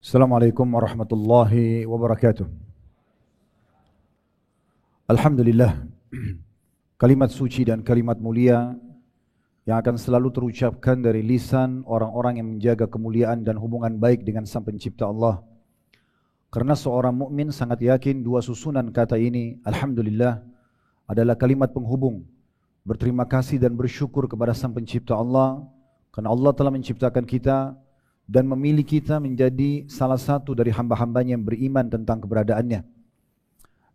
Assalamualaikum warahmatullahi wabarakatuh. Alhamdulillah, kalimat suci dan kalimat mulia yang akan selalu terucapkan dari lisan orang-orang yang menjaga kemuliaan dan hubungan baik dengan Sang Pencipta Allah. Karena seorang mukmin sangat yakin dua susunan kata ini, Alhamdulillah, adalah kalimat penghubung berterima kasih dan bersyukur kepada Sang Pencipta Allah, karena Allah telah menciptakan kita dan memilih kita menjadi salah satu dari hamba-hambanya yang beriman tentang keberadaannya.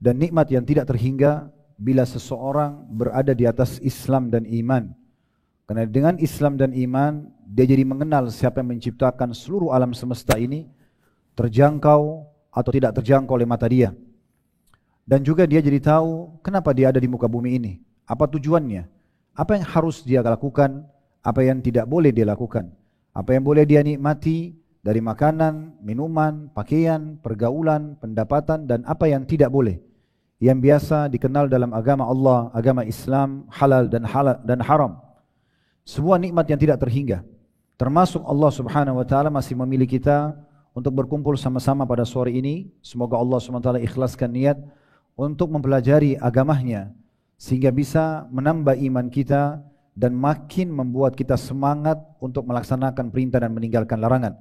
Dan nikmat yang tidak terhingga bila seseorang berada di atas Islam dan iman. Karena dengan Islam dan iman, dia jadi mengenal siapa yang menciptakan seluruh alam semesta ini, terjangkau atau tidak terjangkau oleh mata dia. Dan juga dia jadi tahu kenapa dia ada di muka bumi ini, apa tujuannya, apa yang harus dia lakukan, apa yang tidak boleh dia lakukan. Apa yang boleh dia nikmati dari makanan, minuman, pakaian, pergaulan, pendapatan, dan apa yang tidak boleh. Yang biasa dikenal dalam agama Allah, agama Islam, halal dan haram. Sebuah nikmat yang tidak terhingga. Termasuk Allah Subhanahu wa taala masih memilih kita untuk berkumpul sama-sama pada sore ini. Semoga Allah Subhanahu wa taala ikhlaskan niat untuk mempelajari agamanya sehingga bisa menambah iman kita dan makin membuat kita semangat untuk melaksanakan perintah dan meninggalkan larangan.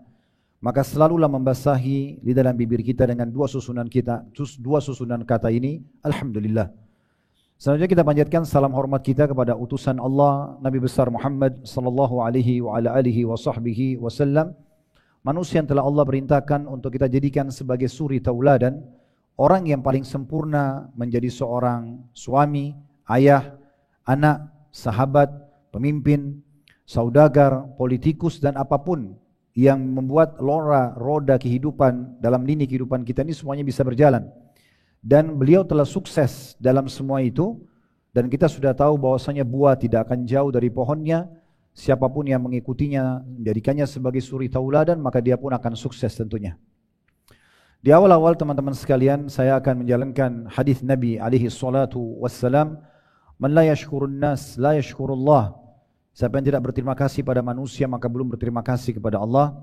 Maka selalulah membasahi di dalam bibir kita dengan dua susunan kata ini, Alhamdulillah. Selanjutnya kita panjatkan salam hormat kita kepada utusan Allah, Nabi besar Muhammad sallallahu alaihi wa ala alihi wa sahbihi wasallam, manusia yang telah Allah perintahkan untuk kita jadikan sebagai suri tauladan, orang yang paling sempurna menjadi seorang suami, ayah, anak, sahabat, pemimpin, saudagar, politikus dan apapun yang membuat roda kehidupan dalam lini kehidupan kita ini semuanya bisa berjalan. Dan beliau telah sukses dalam semua itu, dan kita sudah tahu bahwasanya buah tidak akan jauh dari pohonnya. Siapapun yang mengikutinya, menjadikannya sebagai suri tauladan, maka dia pun akan sukses tentunya. Di awal-awal teman-teman sekalian, saya akan menjalankan hadis Nabi alaihi salatu wassalam, Man la yashkurun nas, la yashkurullah. Siapa yang tidak berterima kasih pada manusia, maka belum berterima kasih kepada Allah.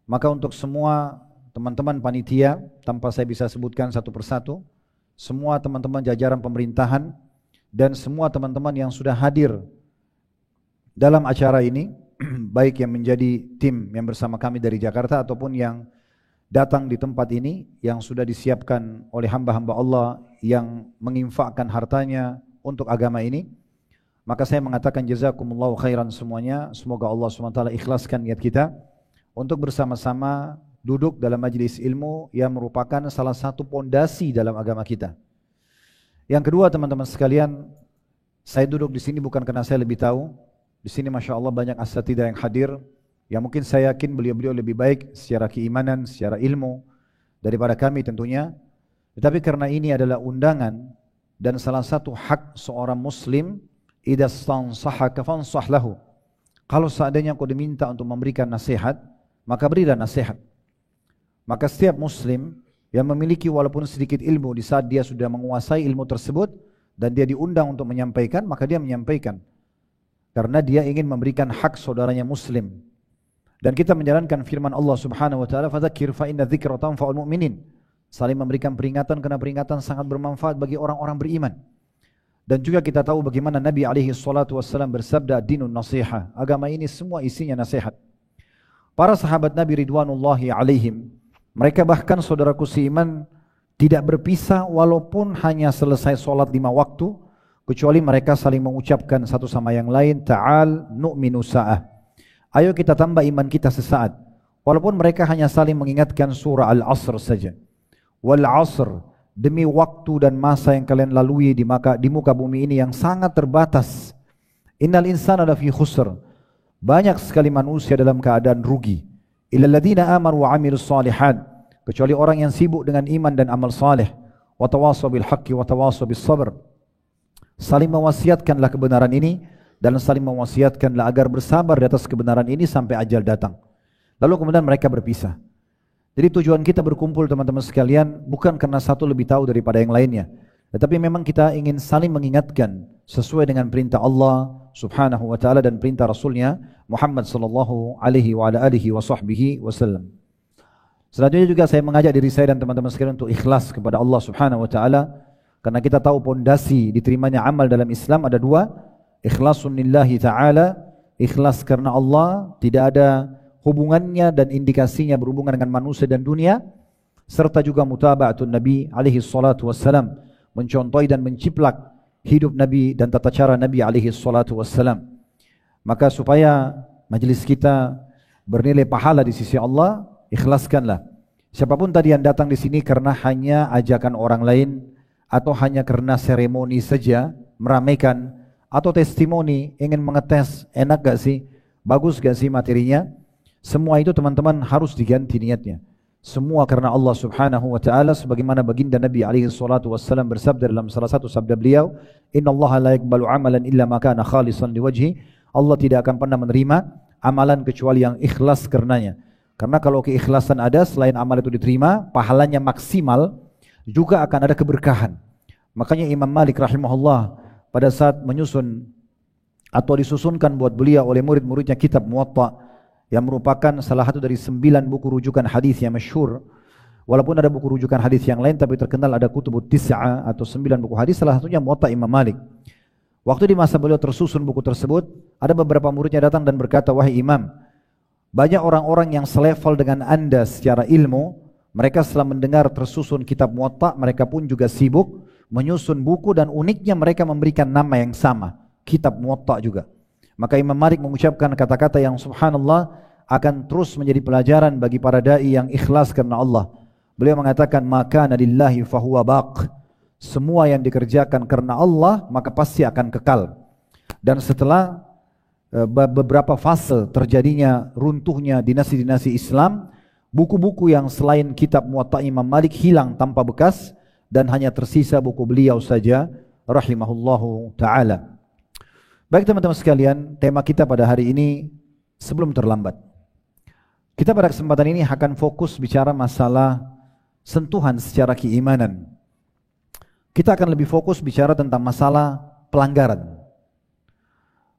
Maka untuk semua teman-teman panitia, tanpa saya bisa sebutkan satu persatu, semua teman-teman jajaran pemerintahan, dan semua teman-teman yang sudah hadir dalam acara ini, baik yang menjadi tim yang bersama kami dari Jakarta, ataupun yang datang di tempat ini, yang sudah disiapkan oleh hamba-hamba Allah, yang menginfakkan hartanya untuk agama ini, maka saya mengatakan jazakumullahu khairan semuanya. Semoga Allah SWT ikhlaskan niat kita untuk bersama-sama duduk dalam majlis ilmu yang merupakan salah satu pondasi dalam agama kita. Yang kedua teman-teman sekalian, saya duduk di sini bukan karena saya lebih tahu. Di sini Masya Allah banyak asatidzah yang hadir, yang mungkin saya yakin beliau-beliau lebih baik secara keimanan, secara ilmu daripada kami tentunya. Tetapi karena ini adalah undangan, dan salah satu hak seorang muslim, idza stansahaka fansah lahu. Kalau seandainya kau diminta untuk memberikan nasihat, maka berilah nasihat. Maka setiap muslim yang memiliki walaupun sedikit ilmu, di saat dia sudah menguasai ilmu tersebut dan dia diundang untuk menyampaikan, maka dia menyampaikan. Karena dia ingin memberikan hak saudaranya muslim. Dan kita menjalankan firman Allah Subhanahu wa taala, fadzakir fa inna dzikra tanfa'ul mu'minin. Saling memberikan peringatan karena peringatan sangat bermanfaat bagi orang-orang beriman. Dan juga kita tahu bagaimana Nabi alaihi salatu wassalam bersabda, dinun nasiha. Agama ini semua isinya nasihat. Para sahabat Nabi ridwanullahi alaihim, mereka bahkan saudaraku seiman tidak berpisah walaupun hanya selesai solat 5 waktu, kecuali mereka saling mengucapkan satu sama yang lain, ta'al nu'minu sa'ah. Ayo kita tambah iman kita sesaat. Walaupun mereka hanya saling mengingatkan surah Al-Asr saja. Wal asr, demi waktu dan masa yang kalian lalui di muka bumi ini yang sangat terbatas. Innal insana lafi khusr, banyak sekali manusia dalam keadaan rugi. Illal ladzina amanu wa amilus shalihat, kecuali orang yang sibuk dengan iman dan amal saleh. Wa tawassaw bil haqqi wa tawassaw bis sabr, saling mewasiatkanlah kebenaran ini dan saling mewasiatkanlah agar bersabar di atas kebenaran ini sampai ajal datang. Lalu kemudian mereka berpisah. Jadi tujuan kita berkumpul teman-teman sekalian bukan karena satu lebih tahu daripada yang lainnya, tetapi memang kita ingin saling mengingatkan sesuai dengan perintah Allah Subhanahu wa taala dan perintah Rasulnya Muhammad sallallahu alaihi wa ala alihi wa sahbihi wasallam. Selanjutnya juga saya mengajak diri saya dan teman-teman sekalian untuk ikhlas kepada Allah Subhanahu wa taala, karena kita tahu pondasi diterimanya amal dalam Islam ada dua, ikhlasun lillahi taala, ikhlas karena Allah, tidak ada hubungannya dan indikasinya berhubungan dengan manusia dan dunia, serta juga mutaba'atun Nabi alaihi salatu wassalam, mencontohi dan menciplak hidup Nabi dan tata cara Nabi alaihi salatu wassalam. Maka supaya majelis kita bernilai pahala di sisi Allah, ikhlaskanlah. Siapapun tadi yang datang di sini karena hanya ajakan orang lain, atau hanya karena seremoni saja, meramaikan, atau testimoni, ingin mengetes, enak gak sih, bagus gak sih materinya, semua itu teman-teman harus diganti niatnya. Semua karena Allah Subhanahu wa taala, sebagaimana baginda Nabi alaihi salatu wassalam bersabda dalam salah satu sabda beliau, innallaha la yaqbalu amalan illa ma kana khalisan liwajhi. Allah tidak akan pernah menerima amalan kecuali yang ikhlas karenanya. Karena kalau keikhlasan ada, selain amal itu diterima, pahalanya maksimal, juga akan ada keberkahan. Makanya Imam Malik rahimahullah pada saat menyusun atau disusunkan buat beliau oleh murid-muridnya kitab Muwatta, yang merupakan salah satu dari 9 buku rujukan hadis yang masyhur. Walaupun ada buku rujukan hadis yang lain, tapi terkenal ada Kutubut Tis'a atau 9 buku hadis, salah satunya Muwatta Imam Malik. Waktu di masa beliau tersusun buku tersebut, ada beberapa muridnya datang dan berkata, wahai Imam, banyak orang-orang yang selevel dengan Anda secara ilmu, mereka setelah mendengar tersusun kitab Muwatta, mereka pun juga sibuk menyusun buku, dan uniknya mereka memberikan nama yang sama, kitab Muwatta juga. Maka Imam Malik mengucapkan kata-kata yang subhanallah akan terus menjadi pelajaran bagi para da'i yang ikhlas karena Allah. Beliau mengatakan, maka nadillahi fahuwa baq. Semua yang dikerjakan karena Allah maka pasti akan kekal. Dan setelah beberapa fase terjadinya runtuhnya dinasti-dinasti Islam, buku-buku yang selain kitab Muwatta Imam Malik hilang tanpa bekas, dan hanya tersisa buku beliau saja rahimahullahu ta'ala. Baik teman-teman sekalian, tema kita pada hari ini, sebelum terlambat, kita pada kesempatan ini akan fokus bicara masalah sentuhan secara keimanan. Kita akan lebih fokus bicara tentang masalah pelanggaran.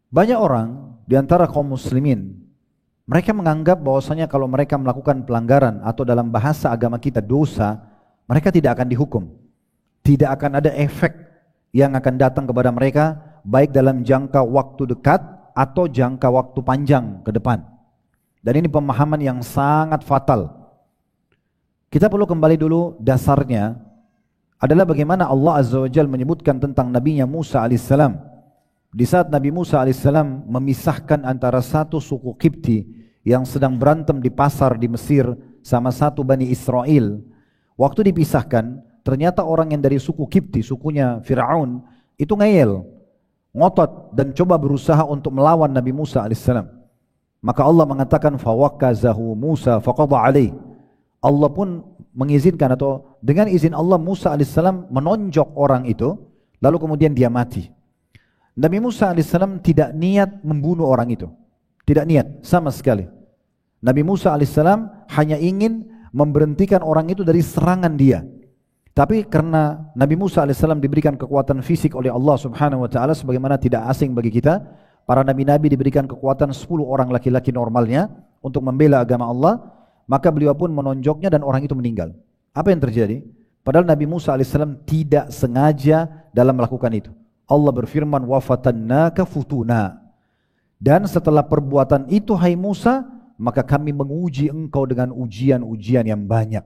Banyak orang di antara kaum muslimin, mereka menganggap bahwasanya kalau mereka melakukan pelanggaran atau dalam bahasa agama kita dosa, mereka tidak akan dihukum. Tidak akan ada efek yang akan datang kepada mereka, baik dalam jangka waktu dekat atau jangka waktu panjang ke depan. Dan ini pemahaman yang sangat fatal. Kita perlu kembali dulu, dasarnya adalah bagaimana Allah Azza wa Jalla menyebutkan tentang Nabinya Musa alaihissalam. Di saat Nabi Musa alaihissalam memisahkan antara satu suku Qibti yang sedang berantem di pasar di Mesir sama satu Bani Israel. Waktu dipisahkan, ternyata orang yang dari suku Qibti, sukunya Fir'aun, itu ngeyel, ngotot, dan coba berusaha untuk melawan Nabi Musa alaihissalam. Maka Allah mengatakan, fawakkazahu Musa faqadha alaih. Allah pun mengizinkan, atau dengan izin Allah, Musa alaihissalam menonjok orang itu, lalu kemudian dia mati. Nabi Musa alaihissalam tidak niat membunuh orang itu, tidak niat sama sekali. Nabi Musa alaihissalam hanya ingin memberhentikan orang itu dari serangan dia. Tapi karena Nabi Musa alaihissalam diberikan kekuatan fisik oleh Allah subhanahu wa ta'ala, sebagaimana tidak asing bagi kita, para nabi-nabi diberikan kekuatan 10 orang laki-laki normalnya untuk membela agama Allah, maka beliau pun menonjoknya dan orang itu meninggal. Apa yang terjadi? Padahal Nabi Musa alaihissalam tidak sengaja dalam melakukan itu. Allah berfirman, wa fatannaka futuna. Dan setelah perbuatan itu, hai Musa, maka kami menguji engkau dengan ujian-ujian yang banyak.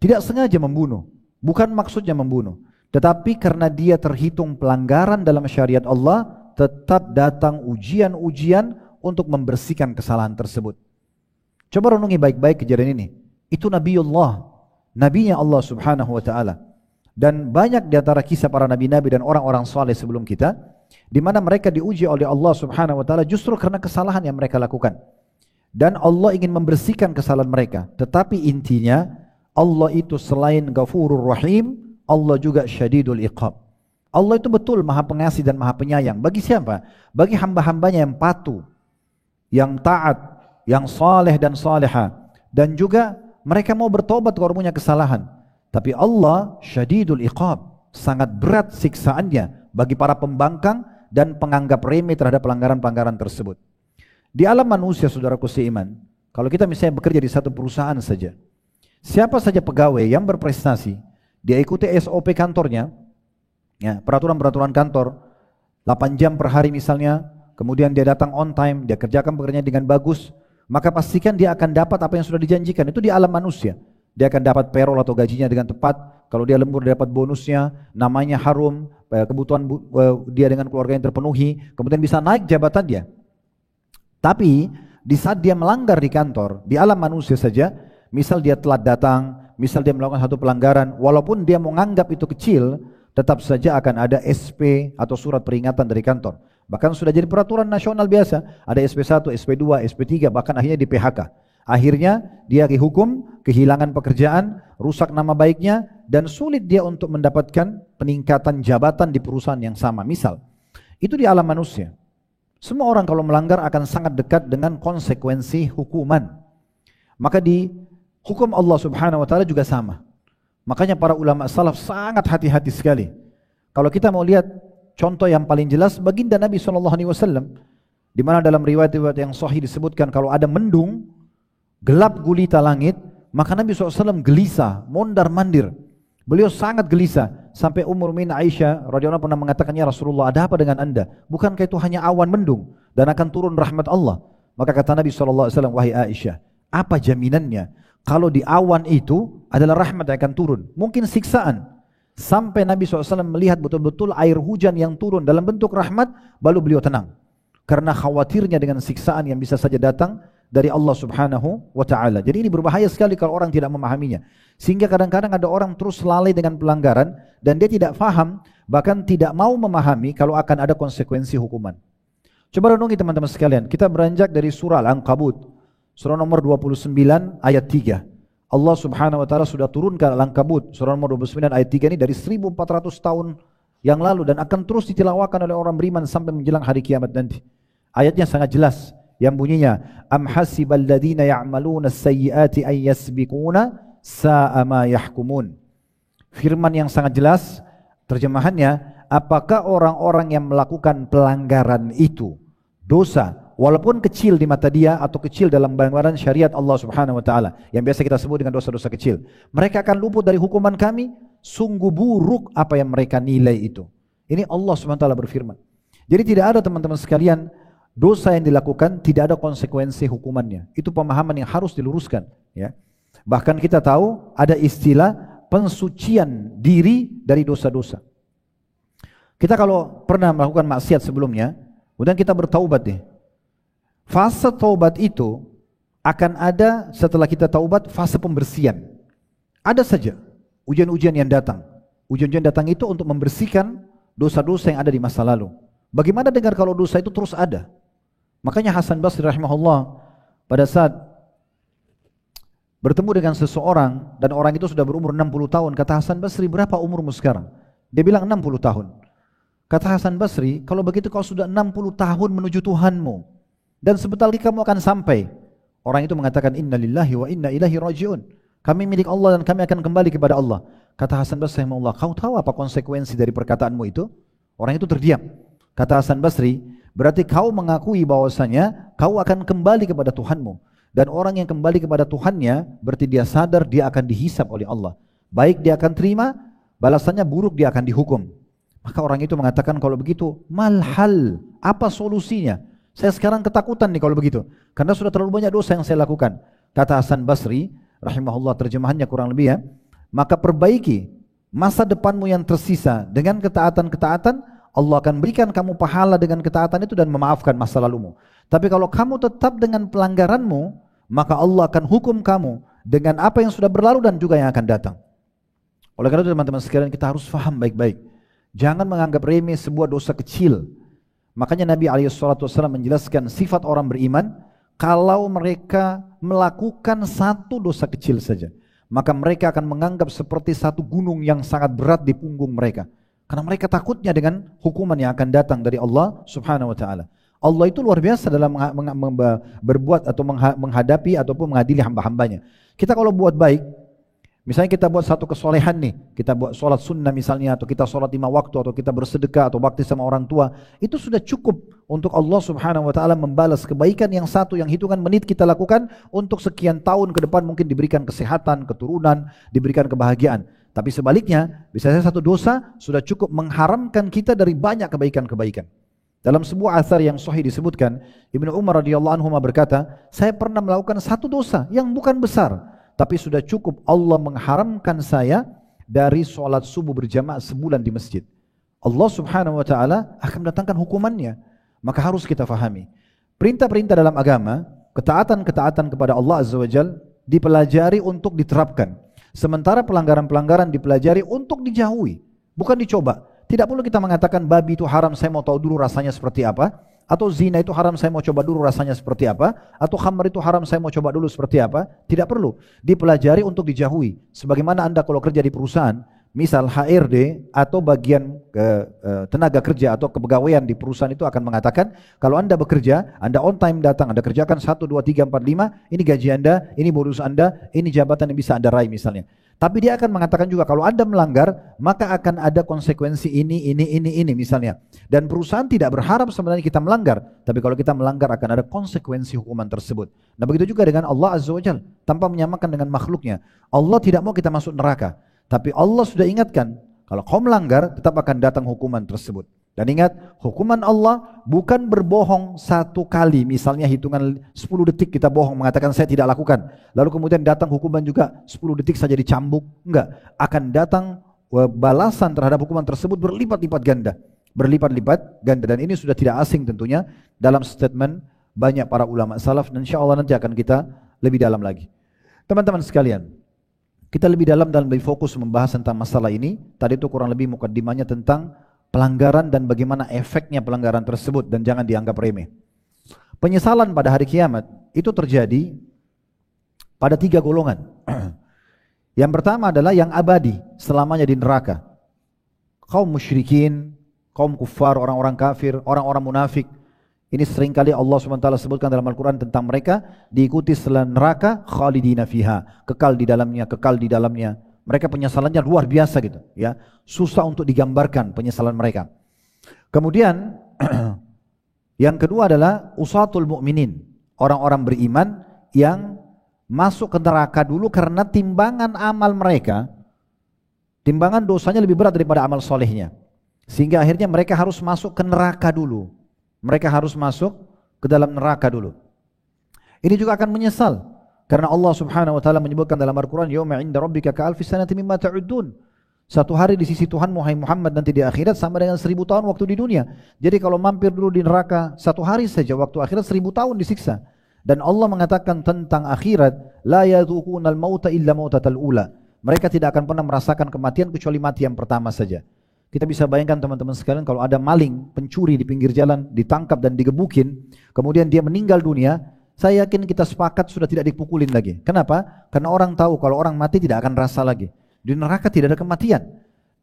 Tidak sengaja membunuh, bukan maksudnya membunuh, tetapi karena dia terhitung pelanggaran dalam syariat Allah, tetap datang ujian-ujian untuk membersihkan kesalahan tersebut. Coba renungi baik-baik kejadian ini. Itu Nabiullah, nabinya Allah subhanahu wa ta'ala. Dan banyak di antara kisah para nabi-nabi dan orang-orang saleh sebelum kita, di mana mereka diuji oleh Allah subhanahu wa ta'ala justru karena kesalahan yang mereka lakukan. Dan Allah ingin membersihkan kesalahan mereka. Tetapi intinya, Allah itu selain Ghafurur Rahim, Allah juga Syadidul Iqab. Allah itu betul maha pengasih dan maha penyayang. Bagi siapa? Bagi hamba-hambanya yang patuh, yang taat, yang saleh dan saleha. Dan juga mereka mau bertobat kalau punya kesalahan. Tapi Allah Syadidul Iqab, sangat berat siksaannya bagi para pembangkang dan penganggap remeh terhadap pelanggaran-pelanggaran tersebut. Di alam manusia, saudaraku seiman, kalau kita misalnya bekerja di satu perusahaan saja, Siapa saja pegawai yang berprestasi, dia ikuti SOP kantornya, ya, peraturan-peraturan kantor, 8 jam per hari misalnya, kemudian dia datang on time, dia kerjakan pekerjaannya dengan bagus, maka pastikan dia akan dapat apa yang sudah dijanjikan. Itu di alam manusia. Dia akan dapat payroll atau gajinya dengan tepat. Kalau dia lembur, dia dapat bonusnya, namanya harum, kebutuhan dia dengan keluarga yang terpenuhi, kemudian bisa naik jabatan dia. Tapi di saat dia melanggar di kantor, di alam manusia saja, misal dia telat datang, misal dia melakukan satu pelanggaran, walaupun dia menganggap itu kecil, tetap saja akan ada SP atau surat peringatan dari kantor. Bahkan sudah jadi peraturan nasional biasa, ada SP1, SP2, SP3, bahkan akhirnya di PHK. Akhirnya dia dihukum, kehilangan pekerjaan, rusak nama baiknya, dan sulit dia untuk mendapatkan peningkatan jabatan di perusahaan yang sama. Misal, itu di alam manusia. Semua orang kalau melanggar akan sangat dekat dengan konsekuensi hukuman. Maka di hukum Allah Subhanahu wa taala juga sama. Makanya para ulama salaf sangat hati-hati sekali. Kalau kita mau lihat contoh yang paling jelas, baginda Nabi SAW, di mana dalam riwayat-riwayat yang sahih disebutkan kalau ada mendung, gelap gulita langit, maka Nabi SAW gelisah, mondar-mandir. Beliau sangat gelisah sampai Ummul Mukminin Aisyah radhiyallahu anha pernah mengatakannya, Rasulullah, ada apa dengan anda? Bukankah itu hanya awan mendung dan akan turun rahmat Allah? Maka kata Nabi SAW, wahai Aisyah, apa jaminannya kalau di awan itu adalah rahmat yang akan turun? Mungkin siksaan. Sampai Nabi SAW melihat betul-betul air hujan yang turun dalam bentuk rahmat, baru beliau tenang. Karena khawatirnya dengan siksaan yang bisa saja datang dari Allah Subhanahu wa ta'ala. Jadi ini berbahaya sekali kalau orang tidak memahaminya. Sehingga kadang-kadang ada orang terus lalai dengan pelanggaran dan dia tidak faham, bahkan tidak mau memahami kalau akan ada konsekuensi hukuman. Coba renungi teman-teman sekalian, kita beranjak dari surah Al-Ankabut, surah nomor 29 ayat 3. Allah Subhanahu wa ta'ala sudah turunkan Al-Ankabut, surah nomor 29 ayat 3 ini dari 1400 tahun yang lalu dan akan terus ditilawakan oleh orang beriman sampai menjelang hari kiamat nanti. Ayatnya sangat jelas yang bunyinya, am hasibal ladzina ya'maluna as-sayyi'ati ay yasbiquna sa'a ma yahkumun. Firman yang sangat jelas, terjemahannya, apakah orang-orang yang melakukan pelanggaran itu, dosa, walaupun kecil di mata dia atau kecil dalam gambaran syariat Allah Subhanahu wa taala, yang biasa kita sebut dengan dosa-dosa kecil, mereka akan luput dari hukuman kami? Sungguh buruk apa yang mereka nilai itu. Ini Allah Subhanahu wa taala berfirman. Jadi tidak ada teman-teman sekalian dosa yang dilakukan tidak ada konsekuensi hukumannya. Itu pemahaman yang harus diluruskan, ya. Bahkan kita tahu ada istilah pensucian diri dari dosa-dosa. Kita kalau pernah melakukan maksiat sebelumnya, kemudian kita bertaubat deh. Fase taubat itu akan ada setelah kita taubat, fase pembersihan. Ada saja ujian-ujian yang datang. Ujian-ujian datang itu untuk membersihkan dosa-dosa yang ada di masa lalu. Bagaimana dengar kalau dosa itu terus ada? Makanya Hasan Basri rahimahullah pada saat bertemu dengan seseorang dan orang itu sudah berumur 60 tahun, kata Hasan Basri, berapa umurmu sekarang? Dia bilang 60 tahun. Kata Hasan Basri, kalau begitu kau sudah 60 tahun menuju Tuhanmu dan sebentar lagi kamu akan sampai. Orang itu mengatakan, inna lillahi wa inna ilaihi raji'un. Kami milik Allah dan kami akan kembali kepada Allah. Kata Hasan Basri, kau tahu apa konsekuensi dari perkataanmu itu? Orang itu terdiam. Kata Hasan Basri, berarti kau mengakui bahwasanya kau akan kembali kepada Tuhanmu. Dan orang yang kembali kepada Tuhannya, berarti dia sadar dia akan dihisab oleh Allah. Baik dia akan terima, balasannya buruk dia akan dihukum. Maka orang itu mengatakan, kalau begitu, malhal, apa solusinya? Saya sekarang ketakutan nih kalau begitu. Karena sudah terlalu banyak dosa yang saya lakukan. Kata Hasan Basri, rahimahullah, terjemahannya kurang lebih ya, maka perbaiki masa depanmu yang tersisa dengan ketaatan-ketaatan, Allah akan berikan kamu pahala dengan ketaatan itu dan memaafkan masa lalumu. Tapi kalau kamu tetap dengan pelanggaranmu, maka Allah akan hukum kamu dengan apa yang sudah berlalu dan juga yang akan datang. Oleh karena itu teman-teman sekalian, kita harus faham baik-baik. Jangan menganggap remeh sebuah dosa kecil. Makanya Nabi SAW menjelaskan sifat orang beriman, kalau mereka melakukan satu dosa kecil saja, maka mereka akan menganggap seperti satu gunung yang sangat berat di punggung mereka. Karena mereka takutnya dengan hukuman yang akan datang dari Allah Subhanahu wa ta'ala. Allah itu luar biasa dalam berbuat atau menghadapi ataupun mengadili hamba-hambanya. Kita kalau buat baik, Misalnya kita buat satu kesolehan nih, kita buat sholat sunnah misalnya, atau kita sholat 5 waktu, atau kita bersedekah, atau bakti sama orang tua, itu sudah cukup untuk Allah Subhanahu Wa Taala membalas kebaikan yang satu, yang hitungan menit kita lakukan untuk sekian tahun ke depan mungkin diberikan kesehatan, keturunan, diberikan kebahagiaan. Tapi sebaliknya, bisa saja satu dosa sudah cukup mengharamkan kita dari banyak kebaikan-kebaikan. Dalam sebuah athar yang sahih disebutkan, Ibnu Umar radhiyallahu anhu berkata, saya pernah melakukan satu dosa yang bukan besar, tapi sudah cukup Allah mengharamkan saya dari sholat subuh berjamaah sebulan di masjid. Allah Subhanahu Wa Taala akan mendatangkan hukumannya. Maka harus kita fahami, perintah-perintah dalam agama, ketaatan-ketaatan kepada Allah Azza wa Jalla dipelajari untuk diterapkan. Sementara pelanggaran-pelanggaran dipelajari untuk dijauhi, bukan dicoba. Tidak perlu kita mengatakan babi itu haram, saya mau tahu dulu rasanya seperti apa. Atau zina itu haram, saya mau coba dulu rasanya seperti apa. Atau khamr itu haram, saya mau coba dulu seperti apa. Tidak perlu, dipelajari untuk dijauhi. Sebagaimana Anda kalau kerja di perusahaan, misal HRD atau bagian tenaga kerja atau kepegawaian di perusahaan itu akan mengatakan, kalau Anda bekerja, Anda on time datang, Anda kerjakan 1, 2, 3, 4, 5, ini gaji Anda, ini bonus Anda, ini jabatan yang bisa Anda raih misalnya. Tapi dia akan mengatakan juga kalau Anda melanggar, maka akan ada konsekuensi ini misalnya. Dan perusahaan tidak berharap sebenarnya kita melanggar, tapi kalau kita melanggar akan ada konsekuensi hukuman tersebut. Nah begitu juga dengan Allah Azza wa Jalla, tanpa menyamakan dengan makhluknya. Allah tidak mau kita masuk neraka, tapi Allah sudah ingatkan, kalau kau melanggar tetap akan datang hukuman tersebut. Dan ingat, hukuman Allah bukan berbohong satu kali, misalnya hitungan 10 detik kita bohong mengatakan saya tidak lakukan, lalu kemudian datang hukuman juga 10 detik saja dicambuk. Enggak, akan datang balasan terhadap hukuman tersebut berlipat-lipat ganda. Berlipat-lipat ganda, dan ini sudah tidak asing tentunya dalam statement banyak para ulama salaf, dan insyaAllah nanti akan kita lebih dalam lagi. Teman-teman sekalian, kita lebih dalam dan lebih fokus membahas tentang masalah ini. Tadi itu kurang lebih mukaddimahnya tentang pelanggaran dan bagaimana efeknya pelanggaran tersebut, dan jangan dianggap remeh. Penyesalan pada hari kiamat itu terjadi pada 3 golongan. Yang pertama adalah yang abadi selamanya di neraka. Kaum musyrikin, kaum kufar, orang-orang kafir, orang-orang munafik. Ini seringkali Allah SWT sebutkan dalam Al-Quran tentang mereka, diikuti setelah neraka, khalidina fiha, kekal di dalamnya, kekal di dalamnya. Mereka penyesalannya luar biasa gitu, ya. Susah untuk digambarkan penyesalan mereka. Kemudian yang kedua adalah usatul mu'minin, orang-orang beriman yang masuk ke neraka dulu karena timbangan amal mereka, timbangan dosanya lebih berat daripada amal solehnya, sehingga akhirnya mereka harus masuk ke neraka dulu. Mereka harus masuk ke dalam neraka dulu. Ini juga akan menyesal. Karena Allah Subhanahu wa taala menyebutkan dalam Al-Qur'an, "Yauma 'inda rabbika ka'alfi sanati mimma ta'uddun." Satu hari di sisi Tuhan Muhammad nanti di akhirat sama dengan 1000 tahun waktu di dunia. Jadi kalau mampir dulu di neraka satu hari saja, waktu akhirat 1000 tahun disiksa. Dan Allah mengatakan tentang akhirat, "La yadhuqunal mauta illa mautatal ula." Mereka tidak akan pernah merasakan kematian kecuali mati yang pertama saja. Kita bisa bayangkan teman-teman sekalian, kalau ada maling, pencuri di pinggir jalan, ditangkap dan digebukin, kemudian dia meninggal dunia, saya yakin kita sepakat sudah tidak dipukulin lagi. Kenapa? Karena orang tahu kalau orang mati tidak akan rasa lagi. Di neraka tidak ada kematian.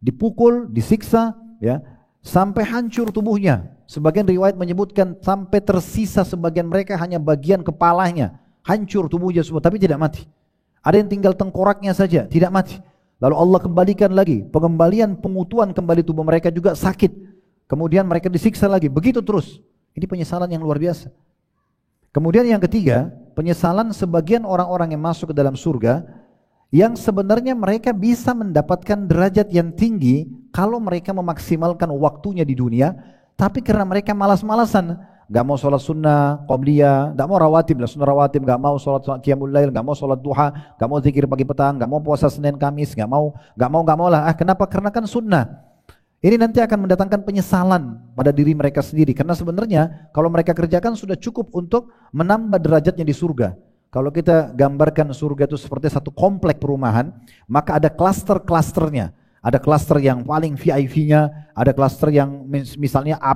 Dipukul, disiksa, ya, sampai hancur tubuhnya. Sebagian riwayat menyebutkan sampai tersisa sebagian mereka hanya bagian kepalanya, hancur tubuhnya semua, tapi tidak mati. Ada yang tinggal tengkoraknya saja, tidak mati. Lalu Allah kembalikan lagi, pengembalian, pengutuhan kembali tubuh mereka juga sakit. Kemudian mereka disiksa lagi, begitu terus. Ini penyesalan yang luar biasa. Kemudian yang ketiga, penyesalan sebagian orang-orang yang masuk ke dalam surga, yang sebenarnya mereka bisa mendapatkan derajat yang tinggi kalau mereka memaksimalkan waktunya di dunia, tapi karena mereka malas-malasan, gak mau sholat sunnah, qobliyah, gak mau rawatib, sunnah rawatib, gak mau sholat qiyamul lail, gak mau sholat duha, gak mau zikir pagi petang, gak mau puasa Senin Kamis, gak mau lah. Kenapa? Karena kan sunnah. Ini nanti akan mendatangkan penyesalan pada diri mereka sendiri. Karena sebenarnya kalau mereka kerjakan sudah cukup untuk menambah derajatnya di surga. Kalau kita gambarkan surga itu seperti satu komplek perumahan, maka ada klaster-klasternya. Ada klaster yang paling VIP-nya, ada klaster yang misalnya A+,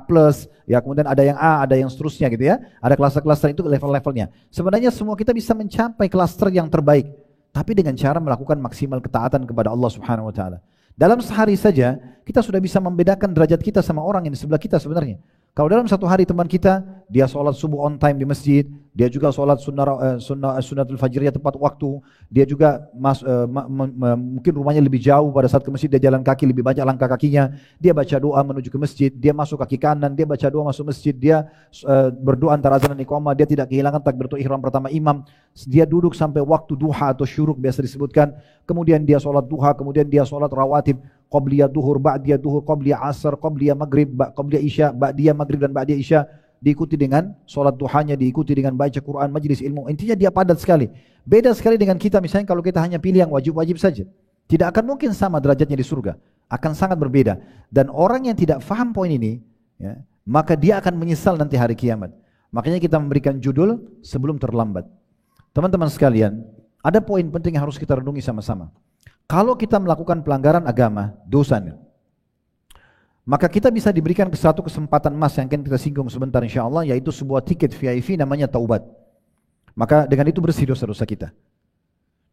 ya, kemudian ada yang A, ada yang seterusnya gitu ya. Ada klaster-klaster itu level-levelnya. Sebenarnya semua kita bisa mencapai klaster yang terbaik, tapi dengan cara melakukan maksimal ketaatan kepada Allah Subhanahu wa taala. Dalam sehari saja kita sudah bisa membedakan derajat kita sama orang yang di sebelah kita sebenarnya. Kalau dalam satu hari teman kita, dia sholat subuh on time di masjid, dia juga sholat sunnatul fajriyah tepat waktu, dia juga mungkin rumahnya lebih jauh, pada saat ke masjid dia jalan kaki lebih banyak langkah kakinya, dia baca doa menuju ke masjid, dia masuk kaki kanan, dia baca doa masuk masjid, dia berdoa antara azan dan iqamah, dia tidak kehilangan takbiratul ihram pertama imam, dia duduk sampai waktu duha atau syuruk biasa disebutkan, kemudian dia sholat duha, kemudian dia sholat rawatib, qabliyah duhur, ba'diyah duhur, qabliyah asar, qabliyah maghrib, qabliyah isya, ba'diyah maghrib dan ba'diyah isya, diikuti dengan sholat duhanya, diikuti dengan baca Quran, majlis ilmu. Intinya dia padat sekali. Beda sekali dengan kita misalnya kalau kita hanya pilih yang wajib-wajib saja. Tidak akan mungkin sama derajatnya di surga. Akan sangat berbeda. Dan orang yang tidak faham poin ini, ya, maka dia akan menyesal nanti hari kiamat. Makanya kita memberikan judul sebelum terlambat. Teman-teman sekalian, ada poin penting yang harus kita renungi sama-sama. Kalau kita melakukan pelanggaran agama, dosanya, maka kita bisa diberikan satu kesempatan emas yang akan kita singgung sebentar insyaAllah, yaitu sebuah tiket VIP namanya taubat. Maka dengan itu bersih dosa-dosa kita.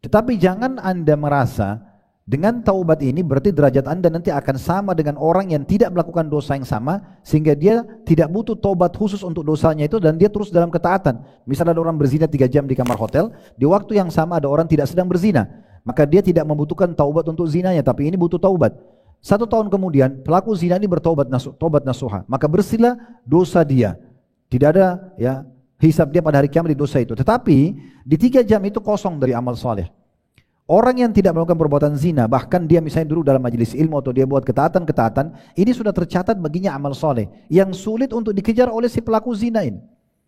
Tetapi jangan Anda merasa dengan taubat ini berarti derajat Anda nanti akan sama dengan orang yang tidak melakukan dosa yang sama, sehingga dia tidak butuh taubat khusus untuk dosanya itu dan dia terus dalam ketaatan. Misalnya ada orang berzina 3 jam di kamar hotel, di waktu yang sama ada orang tidak sedang berzina, maka dia tidak membutuhkan taubat untuk zinanya, tapi ini butuh taubat. 1 tahun kemudian pelaku zina ini bertaubat taubat nasuha, maka bersihlah dosa dia. Tidak ada ya hisab dia pada hari kiamat di dosa itu. Tetapi di 3 jam itu kosong dari amal soleh. Orang yang tidak melakukan perbuatan zina, bahkan dia misalnya dulu dalam majelis ilmu atau dia buat ketaatan-ketaatan, ini sudah tercatat baginya amal soleh yang sulit untuk dikejar oleh si pelaku zina ini.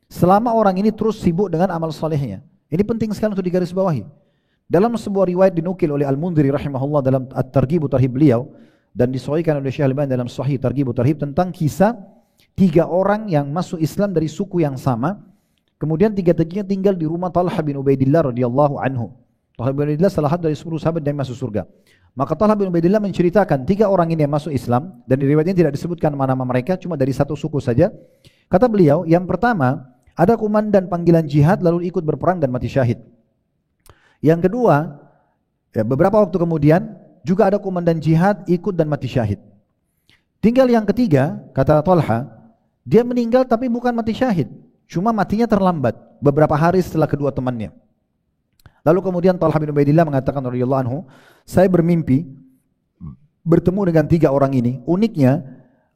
Selama orang ini terus sibuk dengan amal solehnya. Ini penting sekali untuk digarisbawahi. Dalam sebuah riwayat dinukil oleh Al-Mundhiri rahimahullah dalam At-Targhib wa Tarhib beliau, dan disahihkan oleh Syekh Al-Albani dalam Sahih Targhib wa Tarhib tentang kisah 3 orang yang masuk Islam dari suku yang sama, kemudian 3-tiganya tinggal di rumah Talha bin Ubaidillah radhiyallahu anhu. Talha bin Ubaidillah salah satu dari 10 sahabat yang masuk surga. Maka Talha bin Ubaidillah menceritakan 3 orang ini yang masuk Islam, dan di riwayat ini tidak disebutkan nama-nama mereka, cuma dari satu suku saja. Kata beliau, yang pertama ada komandan panggilan jihad lalu ikut berperang dan mati syahid. Yang kedua, ya, beberapa waktu kemudian juga ada komandan jihad ikut dan mati syahid. Tinggal yang ketiga, kata Talha, dia meninggal tapi bukan mati syahid, cuma matinya terlambat beberapa hari setelah kedua temannya. Lalu kemudian Talha bin Ubaidillah mengatakan radhiyallahu anhu, saya bermimpi bertemu dengan 3 orang ini. Uniknya,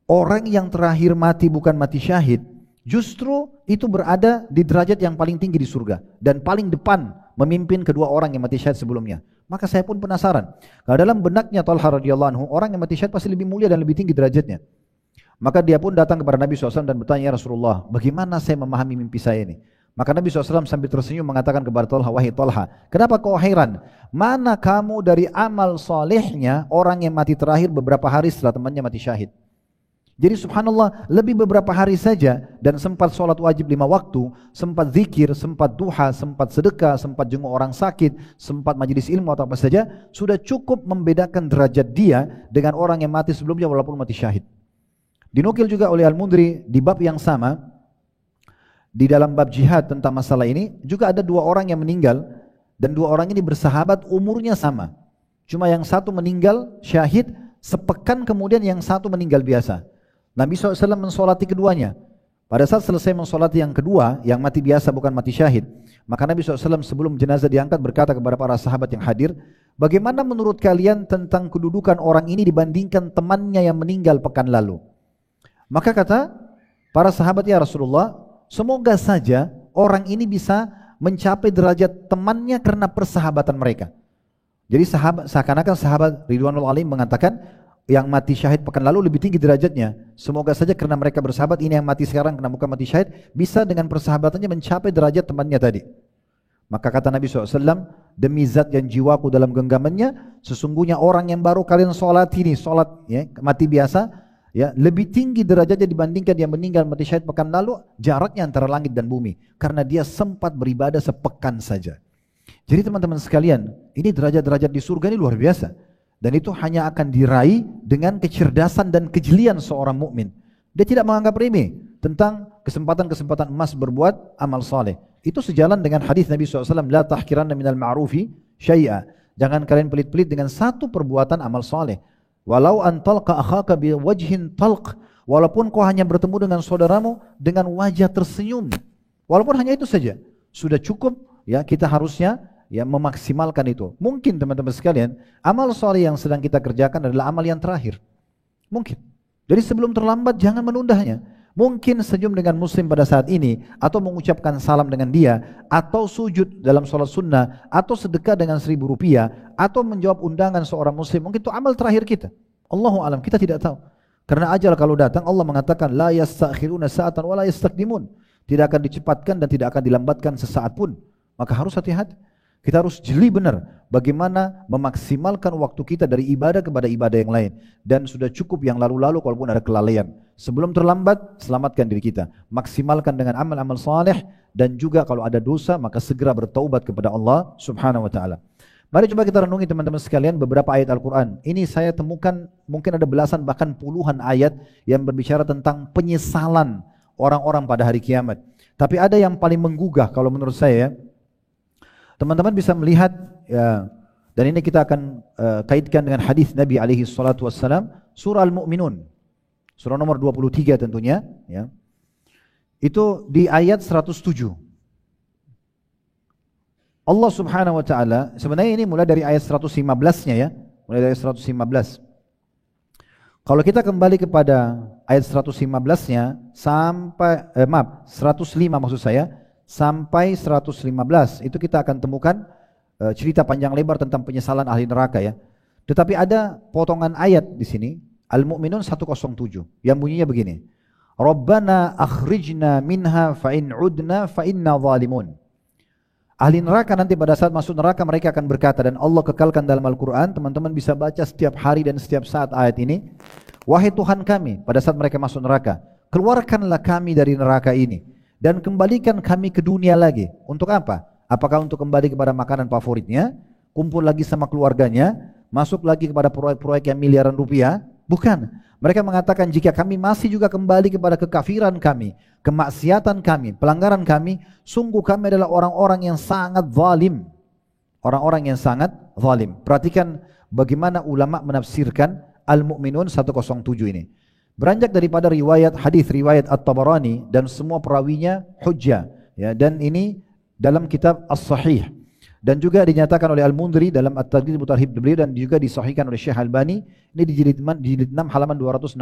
orang yang terakhir mati bukan mati syahid, justru itu berada di derajat yang paling tinggi di surga dan paling depan memimpin kedua orang yang mati syahid sebelumnya. Maka saya pun penasaran. Kalau dalam benaknya Talha radhiyallahu anhu, orang yang mati syahid pasti lebih mulia dan lebih tinggi derajatnya. Maka dia pun datang kepada Nabi SAW dan bertanya, ya Rasulullah, bagaimana saya memahami mimpi saya ini? Maka Nabi SAW sambil tersenyum mengatakan kepada Talha, wahai Talha, kenapa kau heran? Mana kamu dari amal solehnya orang yang mati terakhir beberapa hari setelah temannya mati syahid? Jadi subhanallah, lebih beberapa hari saja dan sempat sholat wajib 5 waktu, sempat zikir, sempat duha, sempat sedekah, sempat jenguk orang sakit, sempat majelis ilmu atau apa saja, sudah cukup membedakan derajat dia dengan orang yang mati sebelumnya walaupun mati syahid. Dinukil juga oleh Al-Mundhiri di bab yang sama, di dalam bab jihad tentang masalah ini, juga ada 2 orang yang meninggal, dan 2 orang ini bersahabat, umurnya sama. Cuma yang satu meninggal syahid, sepekan kemudian yang satu meninggal biasa. Nabi SAW mensolati keduanya. Pada saat selesai mensolati yang kedua, yang mati biasa bukan mati syahid, maka Nabi SAW sebelum jenazah diangkat berkata kepada para sahabat yang hadir, bagaimana menurut kalian tentang kedudukan orang ini dibandingkan temannya yang meninggal pekan lalu? Maka kata para sahabat, ya Rasulullah, semoga saja orang ini bisa mencapai derajat temannya karena persahabatan mereka. Jadi seakan-akan sahabat Ridwanul Alim mengatakan, yang mati syahid pekan lalu lebih tinggi derajatnya. Semoga saja karena mereka bersahabat, ini yang mati sekarang karena bukan mati syahid, bisa dengan persahabatannya mencapai derajat temannya tadi. Maka kata Nabi SAW, demi zat yang jiwaku dalam genggamannya, sesungguhnya orang yang baru kalian sholat ini, sholat ya, mati biasa, ya, lebih tinggi derajatnya dibandingkan yang meninggal mati syahid pekan lalu, jaraknya antara langit dan bumi. Karena dia sempat beribadah sepekan saja. Jadi teman-teman sekalian, ini derajat-derajat di surga ini luar biasa. Dan itu hanya akan diraih dengan kecerdasan dan kejelian seorang mukmin. Dia tidak menganggap remeh tentang kesempatan-kesempatan emas berbuat amal saleh. Itu sejalan dengan hadis Nabi SAW, la tahkiranna minal ma'rufi syai'a. Jangan kalian pelit-pelit dengan satu perbuatan amal saleh. Walau an talqa akhaka biwajhin talq, walaupun kau hanya bertemu dengan saudaramu dengan wajah tersenyum. Walaupun hanya itu saja, sudah cukup ya, kita harusnya ya memaksimalkan itu. Mungkin teman-teman sekalian, amal soleh yang sedang kita kerjakan adalah amal yang terakhir. Mungkin. Jadi sebelum terlambat jangan menundanya. Mungkin senyum dengan muslim pada saat ini, atau mengucapkan salam dengan dia, atau sujud dalam sholat sunnah, atau sedekah dengan 1.000 rupiah, atau menjawab undangan seorang muslim. Mungkin itu amal terakhir kita. Allahu alam, kita tidak tahu. Karena ajal kalau datang, Allah mengatakan la yastakhiruna sa'atan wa la yastaqdimun. Tidak akan dicepatkan dan tidak akan dilambatkan sesaat pun. Maka harus hati-hati. Kita harus jeli benar bagaimana memaksimalkan waktu kita dari ibadah kepada ibadah yang lain. Dan sudah cukup yang lalu-lalu kalaupun ada kelalaian. Sebelum terlambat, selamatkan diri kita. Maksimalkan dengan amal-amal saleh, dan juga kalau ada dosa maka segera bertaubat kepada Allah Subhanahu wa taala. Mari coba kita renungi teman-teman sekalian beberapa ayat Al-Quran. Ini saya temukan mungkin ada belasan bahkan puluhan ayat yang berbicara tentang penyesalan orang-orang pada hari kiamat. Tapi ada yang paling menggugah kalau menurut saya. Teman-teman bisa melihat ya, dan ini kita akan kaitkan dengan hadis Nabi alaihi salatu wassalam, surah Al-Mu'minun. Surah nomor 23 tentunya, ya. Itu di ayat 107. Allah Subhanahu wa taala, sebenarnya ini mulai dari ayat 115-nya ya, mulai dari 115. Kalau kita kembali kepada ayat 115-nya sampai 105 maksud saya, sampai 115 itu kita akan temukan cerita panjang lebar tentang penyesalan ahli neraka ya. Tetapi ada potongan ayat di sini, Al-Mu'minun 107 yang bunyinya begini. Rabbana akhrijna minha fa in udna fa inna zalimun. Ahli neraka nanti pada saat masuk neraka mereka akan berkata, dan Allah kekalkan dalam Al-Quran, teman-teman bisa baca setiap hari dan setiap saat ayat ini. Wahai Tuhan kami, pada saat mereka masuk neraka, keluarkanlah kami dari neraka ini dan kembalikan kami ke dunia lagi. Untuk apa? Apakah untuk kembali kepada makanan favoritnya, kumpul lagi sama keluarganya, masuk lagi kepada proyek-proyek yang miliaran rupiah? Bukan. Mereka mengatakan jika kami masih juga kembali kepada kekafiran kami, kemaksiatan kami, pelanggaran kami, sungguh kami adalah orang-orang yang sangat zalim. Orang-orang yang sangat zalim. Perhatikan bagaimana ulama menafsirkan Al-Mu'minun 107 ini. Beranjak daripada riwayat hadis riwayat At-Tabarani dan semua perawinya hujjah ya, dan ini dalam kitab As-Sahih dan juga dinyatakan oleh Al-Mundhiri dalam At-Targhib wa Tarhib beliau, dan juga disahihkan oleh Syekh Albani ini di jilid 6 halaman 265.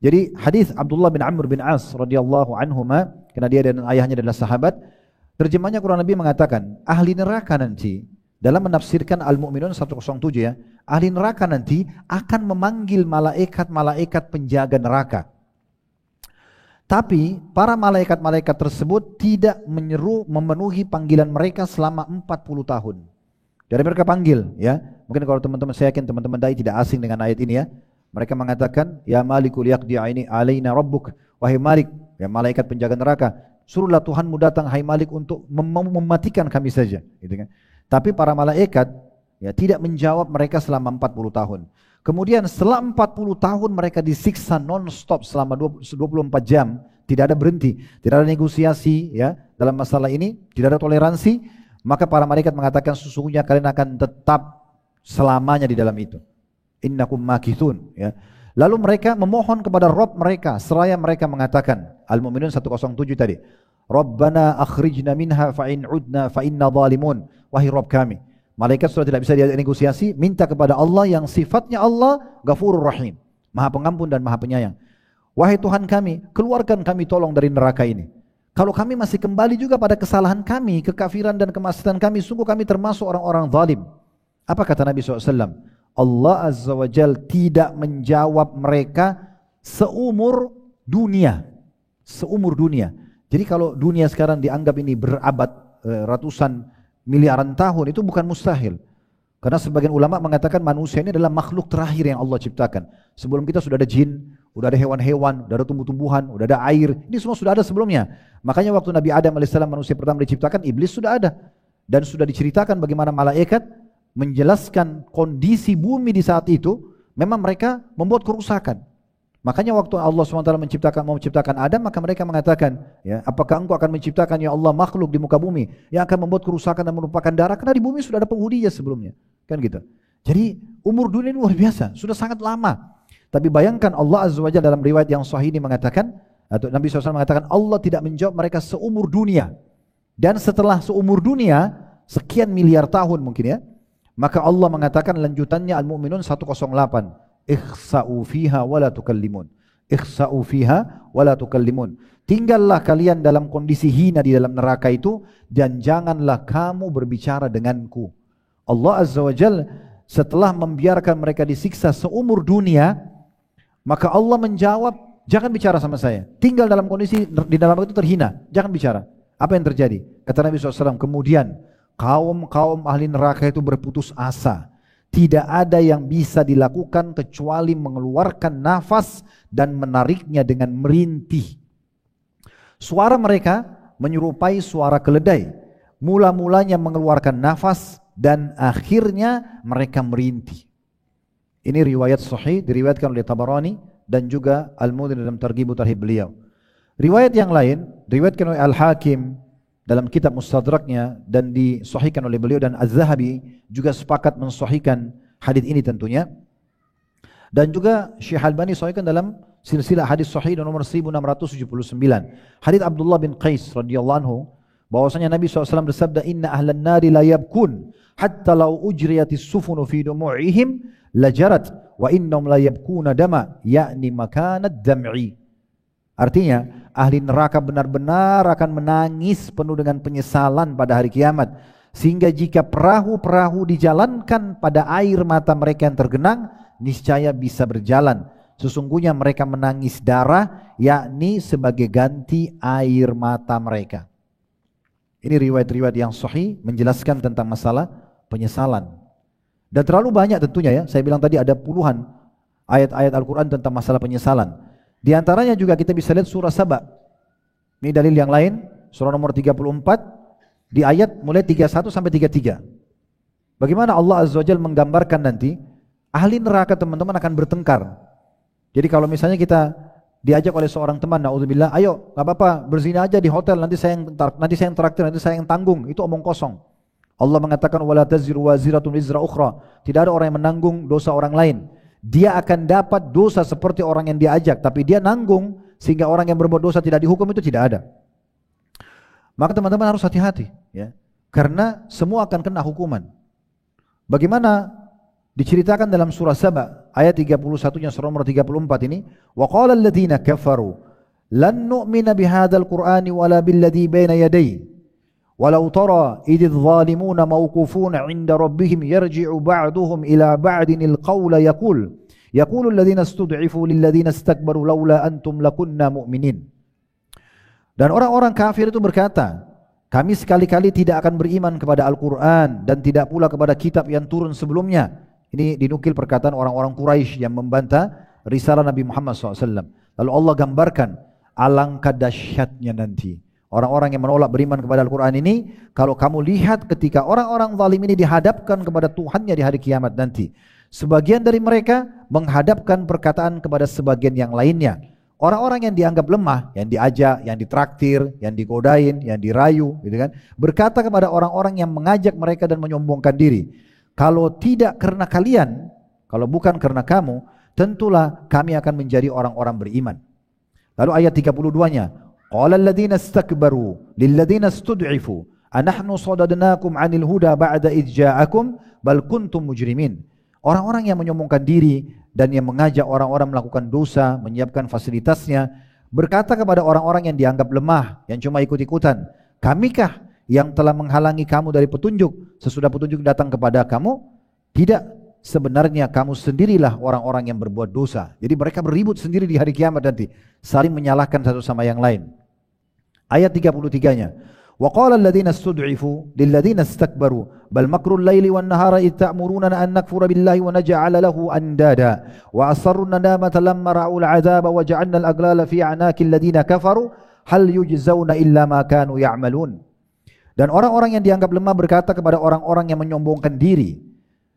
Jadi hadis Abdullah bin Amr bin As radhiyallahu anhuma, karena dia dan ayahnya adalah sahabat, terjemahnya kurang lebih mengatakan ahli neraka nanti, dalam menafsirkan Al-Mu'minun 107 ya, ahli neraka nanti akan memanggil malaikat-malaikat penjaga neraka. Tapi para malaikat-malaikat tersebut tidak memenuhi panggilan mereka selama 40 tahun. Dari mereka panggil ya. Mungkin kalau teman-teman, saya yakin teman-teman dai tidak asing dengan ayat ini ya. Mereka mengatakan, ya Malikul yaqdi alaina rabbuk, wahai Malik, ya malaikat penjaga neraka, suruhlah Tuhanmu datang hai Malik untuk mematikan kami saja, gitu kan. Tapi para malaikat ya tidak menjawab mereka selama 40 tahun. Kemudian setelah 40 tahun mereka disiksa non-stop selama 24 jam, tidak ada berhenti, tidak ada negosiasi ya dalam masalah ini, tidak ada toleransi, maka para malaikat mengatakan sesungguhnya kalian akan tetap selamanya di dalam itu. Innakum makithun ya. Lalu mereka memohon kepada Rabb mereka, seraya mereka mengatakan, Al-Mu'minun 107 tadi, Rabbana akhrijna minha fa in udna fa inna zalimun. Wahai Rabb kami, malaikat sudah tidak bisa negosiasi, minta kepada Allah yang sifatnya Allah Ghafurur Rahim, Maha Pengampun dan Maha Penyayang. Wahai Tuhan kami, keluarkan kami tolong dari neraka ini. Kalau kami masih kembali juga pada kesalahan kami, kekafiran dan kemaksiatan kami, sungguh kami termasuk orang-orang zalim. Apa kata Nabi SAW? Allah Azza wa Jal tidak menjawab mereka seumur dunia. Seumur dunia. Jadi kalau dunia sekarang dianggap ini berabad ratusan miliaran tahun, itu bukan mustahil. Karena sebagian ulama mengatakan manusia ini adalah makhluk terakhir yang Allah ciptakan. Sebelum kita sudah ada jin, sudah ada hewan-hewan, sudah ada tumbuh-tumbuhan, sudah ada air. Ini semua sudah ada sebelumnya. Makanya waktu Nabi Adam AS manusia pertama diciptakan, iblis sudah ada. Dan sudah diceritakan bagaimana malaikat menjelaskan kondisi bumi di saat itu, memang mereka membuat kerusakan. Makanya waktu Allah SWT mau menciptakan Adam, maka mereka mengatakan, ya, apakah engkau akan menciptakan ya Allah makhluk di muka bumi yang akan membuat kerusakan dan menumpahkan darah, karena di bumi sudah ada penghuninya sebelumnya, kan gitu. Jadi umur dunia ini luar biasa, sudah sangat lama. Tapi bayangkan Allah Azza wa Jalla dalam riwayat yang sahih ini mengatakan, atau Nabi SAW mengatakan Allah tidak menjawab mereka seumur dunia. Dan setelah seumur dunia, sekian miliar tahun mungkin ya, maka Allah mengatakan lanjutannya Al-Mu'minun 108. Ikhsa'u fiha wa la tukallimun. Ikhsa'u fiha wa la tukallimun. Tinggallah kalian dalam kondisi hina di dalam neraka itu dan janganlah kamu berbicara denganku. Allah Azza wa Jalla setelah membiarkan mereka disiksa seumur dunia, maka Allah menjawab, jangan bicara sama saya. Tinggal dalam kondisi di dalam itu terhina, jangan bicara. Apa yang terjadi? Kata Nabi SAW, kemudian kaum ahli neraka itu berputus asa. Tidak ada yang bisa dilakukan kecuali mengeluarkan nafas dan menariknya dengan merintih. Suara mereka menyerupai suara keledai. Mula-mulanya mengeluarkan nafas dan akhirnya mereka merintih. Ini riwayat sahih diriwayatkan oleh Tabarani dan juga Al-Mudhir dalam Targhib Tarhib beliau. Riwayat yang lain diriwayatkan oleh Al-Hakim dalam kitab Mustadraknya dan disahihkan oleh beliau, dan Az-Zahabi juga sepakat mensahihkan hadis ini tentunya. Dan juga Syekh Albani sahihkan dalam silsilah hadis sahih nomor 1679. Hadis Abdullah bin Qais radhiyallahu anhu bahwasanya Nabi SAW bersabda, inna ahlan nari la yabkun hatta law ujriyatis sufunu fi dumu'ihim lajarat wa innahum la yabkuna dama, yakni makanad dam'i. Artinya ahli neraka benar-benar akan menangis penuh dengan penyesalan pada hari kiamat, sehingga jika perahu-perahu dijalankan pada air mata mereka yang tergenang, niscaya bisa berjalan. Sesungguhnya mereka menangis darah, yakni sebagai ganti air mata mereka. Ini riwayat-riwayat yang sahih menjelaskan tentang masalah penyesalan. Dan terlalu banyak tentunya ya, saya bilang tadi ada puluhan ayat-ayat Al-Quran tentang masalah penyesalan. Di antaranya juga kita bisa lihat surah Saba. Ini dalil yang lain, surah nomor 34 di ayat mulai 31 sampai 33. Bagaimana Allah Azza wa Jalla menggambarkan nanti ahli neraka teman-teman akan bertengkar. Jadi kalau misalnya kita diajak oleh seorang teman, naudzubillah, ayo enggak apa-apa berzina aja di hotel, nanti saya yang traktir, nanti saya yang tanggung, itu omong kosong. Allah mengatakan wala taziru waziratun wizra ukhra. Tidak ada orang yang menanggung dosa orang lain. Dia akan dapat dosa seperti orang yang diajak, tapi dia nanggung sehingga orang yang berbuat dosa tidak dihukum, itu tidak ada. Maka teman-teman harus hati-hati ya, karena semua akan kena hukuman. Bagaimana diceritakan dalam surah Saba ayat 31-nya surah nomor 34 ini, wa qala alladziina kafaru lan nu'mina bihadzal qur'ani wala billadzi baina yadayhi walau tara idh zalimuna mawqufuna 'inda rabbihim yarji'u ba'duhum ila ba'dinil qawla yaqulu alladhina istud'ifu lil ladzina istakbaru laula antum lakunna mu'minin. Dan orang-orang kafir itu berkata, kami sekali-kali tidak akan beriman kepada Al-Quran dan tidak pula kepada kitab yang turun sebelumnya. Ini dinukil perkataan orang-orang Quraisy yang membantah risalah Nabi Muhammad SAW. Lalu Allah gambarkan alangkah dahsyatnya nanti orang-orang yang menolak beriman kepada Al-Quran ini, kalau kamu lihat ketika orang-orang zalim ini dihadapkan kepada Tuhannya di hari kiamat nanti. Sebagian dari mereka menghadapkan perkataan kepada sebagian yang lainnya. Orang-orang yang dianggap lemah, yang diajak, yang ditraktir, yang digodain, yang dirayu, gitu kan, berkata kepada orang-orang yang mengajak mereka dan menyombongkan diri, kalau tidak karena kalian, kalau bukan karena kamu, tentulah kami akan menjadi orang-orang beriman. Lalu ayat 32-nya, qala alladziina istakbaru lil ladziina istud'ifu anahnu sadadnakum 'anil huda ba'da idh ja'akum bal kuntum mujrimin. Orang-orang yang menyombongkan diri dan yang mengajak orang-orang melakukan dosa, menyiapkan fasilitasnya, berkata kepada orang-orang yang dianggap lemah, yang cuma ikut-ikutan, kamikah yang telah menghalangi kamu dari petunjuk sesudah petunjuk datang kepada kamu? Tidak, sebenarnya kamu sendirilah orang-orang yang berbuat dosa. Jadi mereka beribut sendiri di hari kiamat nanti, saling menyalahkan satu sama yang lain. Ayat 33-nya, وَقَالَ الَّذِينَ اسْتُضْعِفُوا لِلَّذِينَ اسْتَكْبَرُوا بَلْ مَكْرُ اللَّيْلِ وَالنَّهَارِ إِذْ تَأْمُرُونَنَا أَن نَّكْفُرَ بِاللَّهِ وَنَجْعَلَ لَهُ أَندَادًا وَأَسَرُّوا النَّدَامَةَ لَمَّا رَأَوُا الْعَذَابَ وَجَعَلْنَا الْأَغْلَالَ فِي أَعْنَاقِ الَّذِينَ كَفَرُوا هَلْ يُجْزَوْنَ إِلَّا مَا كَانُوا يَعْمَلُونَ. Dan orang-orang yang dianggap lemah berkata kepada orang-orang yang menyombongkan diri,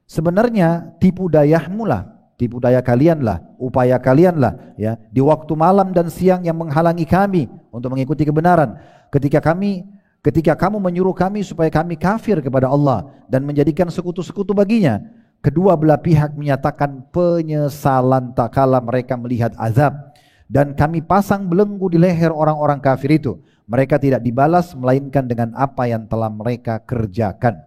sebenarnya tipu dayahmu lah, tipu daya kalian lah, upaya kalian lah ya, di waktu malam dan siang yang menghalangi kami untuk mengikuti kebenaran. Ketika kamu menyuruh kami supaya kami kafir kepada Allah dan menjadikan sekutu-sekutu baginya, kedua belah pihak menyatakan penyesalan tak kala mereka melihat azab. dan kami pasang belenggu di leher orang-orang kafir itu. Mereka tidak dibalas melainkan dengan apa yang telah mereka kerjakan.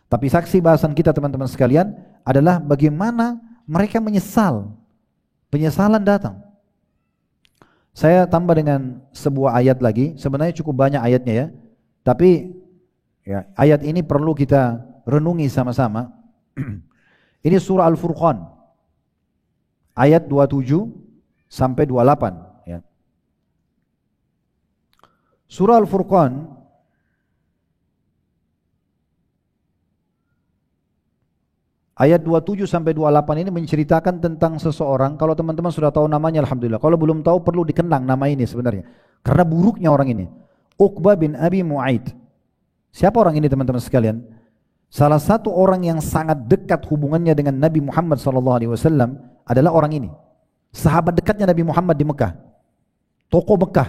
Tapi saksi bahasan kita teman-teman sekalian adalah bagaimana mereka menyesal. Penyesalan datang. Saya tambah dengan sebuah ayat lagi. Sebenarnya cukup banyak ayatnya ya. Tapi ya, ayat ini perlu kita renungi sama-sama. Ini surah Al-Furqan. Ayat 27 sampai 28 ya. Surah Al-Furqan ayat 27 sampai 28 ini menceritakan tentang seseorang. Kalau teman-teman sudah tahu namanya alhamdulillah. Kalau belum tahu perlu dikenang nama ini sebenarnya. Karena buruknya orang ini. Uqbah bin Abi Mu'aid. Siapa orang ini teman-teman sekalian? Salah satu orang yang sangat dekat hubungannya dengan Nabi Muhammad SAW adalah orang ini. Sahabat dekatnya Nabi Muhammad di Mekah. Tokoh Mekah,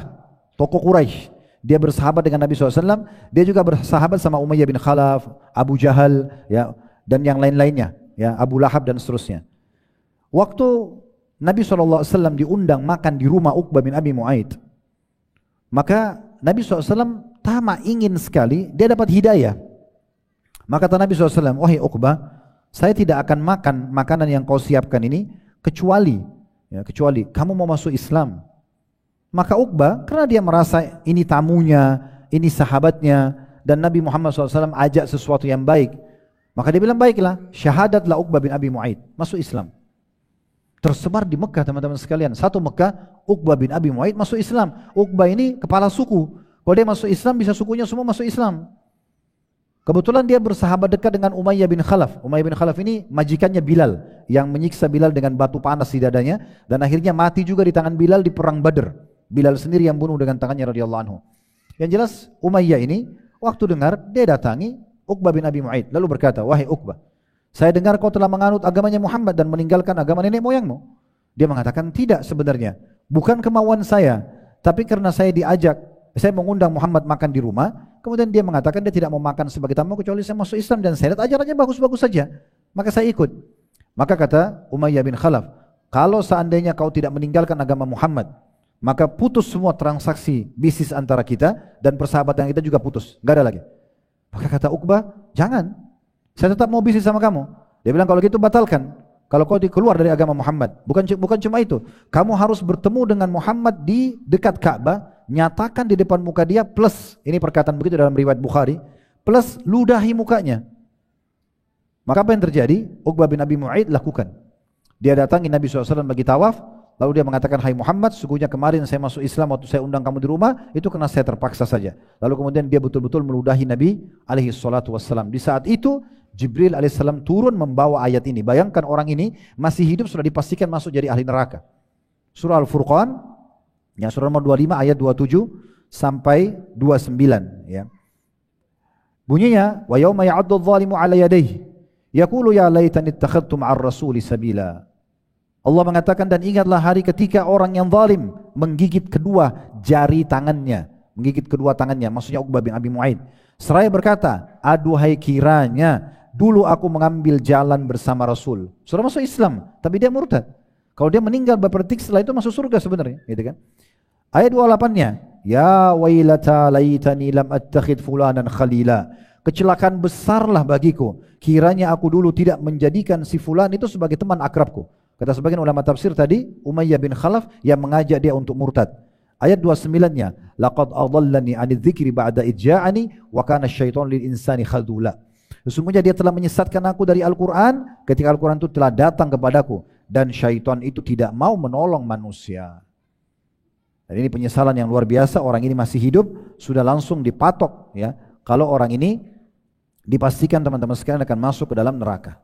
tokoh Quraisy. Dia bersahabat dengan Nabi SAW. Dia juga bersahabat sama Umayyah bin Khalaf, Abu Jahal, ya, dan yang lain-lainnya, ya, Abu Lahab dan seterusnya. Waktu Nabi SAW diundang makan di rumah Uqbah bin Abi Mu'aid, maka Nabi SAW tamak ingin sekali dia dapat hidayah. Maka kata Nabi SAW, wahai Uqbah, saya tidak akan makan makanan yang kau siapkan ini kecuali kamu mau masuk Islam. Maka Uqbah, karena dia merasa ini tamunya, ini sahabatnya, dan Nabi Muhammad SAW ajak sesuatu yang baik, maka dia bilang baiklah, syahadatlah Uqbah bin Abi Mu'aid, masuk Islam. Tersebar di Mekah teman-teman sekalian. Satu Mekah, Uqbah bin Abi Mu'aid masuk Islam. Uqbah ini kepala suku. Kalau dia masuk Islam, bisa sukunya semua masuk Islam. Kebetulan dia bersahabat dekat dengan Umayyah bin Khalaf. Umayyah bin Khalaf ini majikannya Bilal, yang menyiksa Bilal dengan batu panas di dadanya, dan akhirnya mati juga di tangan Bilal di perang Badr. Bilal sendiri yang bunuh dengan tangannya radhiyallahu anhu. Yang jelas Umayyah ini waktu dengar, dia datangi Uqbah bin Abi Mu'aid lalu berkata, wahai Uqbah, saya dengar kau telah menganut agamanya Muhammad dan meninggalkan agama nenek moyangmu. Dia mengatakan, tidak sebenarnya, bukan kemauan saya, tapi karena saya diajak, saya mengundang Muhammad makan di rumah. Kemudian dia mengatakan dia tidak mau makan sebagai tamu kecuali saya masuk Islam, dan saya lihat ajarannya bagus-bagus saja, maka saya ikut. Maka kata Umayyah bin Khalaf, kalau seandainya kau tidak meninggalkan agama Muhammad, maka putus semua transaksi bisnis antara kita, dan persahabatan kita juga putus, gak ada lagi. Maka kata Uqbah, jangan, saya tetap mau bisnis sama kamu. Dia bilang, kalau gitu batalkan. Kalau kau keluar dari agama Muhammad, bukan cuma itu, kamu harus bertemu dengan Muhammad di dekat Ka'bah, nyatakan di depan muka dia, plus, ini perkataan begitu dalam riwayat Bukhari, plus ludahi mukanya. Maka apa yang terjadi? Uqbah bin Abi Mu'aid lakukan. Dia datangi Nabi SAW bagi tawaf, lalu dia mengatakan, hai Muhammad, sesungguhnya kemarin saya masuk Islam waktu saya undang kamu di rumah, itu karena saya terpaksa saja. Lalu kemudian dia betul-betul meludahi Nabi SAW. Di saat itu Jibril alaihissalam turun membawa ayat ini. Bayangkan orang ini masih hidup sudah dipastikan masuk jadi ahli neraka. Surah Al-Furqan, ya, surah nomor 25 ayat 27 sampai 29 ya. Bunyinya, wa yauma ya'addu adh-dhalimu 'ala yadayhi yaqulu ya laitani ittakhadtu ma'ar rasuli sabila. Allah mengatakan, dan ingatlah hari ketika orang yang zalim menggigit kedua jari tangannya, maksudnya Uqbah bin Abi Mu'aid, seraya berkata, aduhai kiranya dulu aku mengambil jalan bersama Rasul. Sudah masuk Islam, tapi dia murtad. Kalau dia meninggal beberapa detik setelah itu masuk surga sebenarnya, gitu kan? Ayat 28-nya, ya wailata laitani lam attakhid fulanan khalila. Kecelakaan besarlah bagiku, kiranya aku dulu tidak menjadikan si fulan itu sebagai teman akrabku. Kata sebagian ulama tafsir tadi, Umayyah bin Khalaf yang mengajak dia untuk murtad. Ayat 29-nya, laqad adallani 'anidz dzikri ba'da idja'ani wa kana asyaitonu lil insani khadula. Sesungguhnya dia telah menyesatkan aku dari Al-Quran ketika Al-Quran itu telah datang kepadaku, dan syaitan itu tidak mau menolong manusia. Dan ini penyesalan yang luar biasa. Orang ini masih hidup, sudah langsung dipatok ya. Kalau orang ini dipastikan teman-teman sekalian akan masuk ke dalam neraka.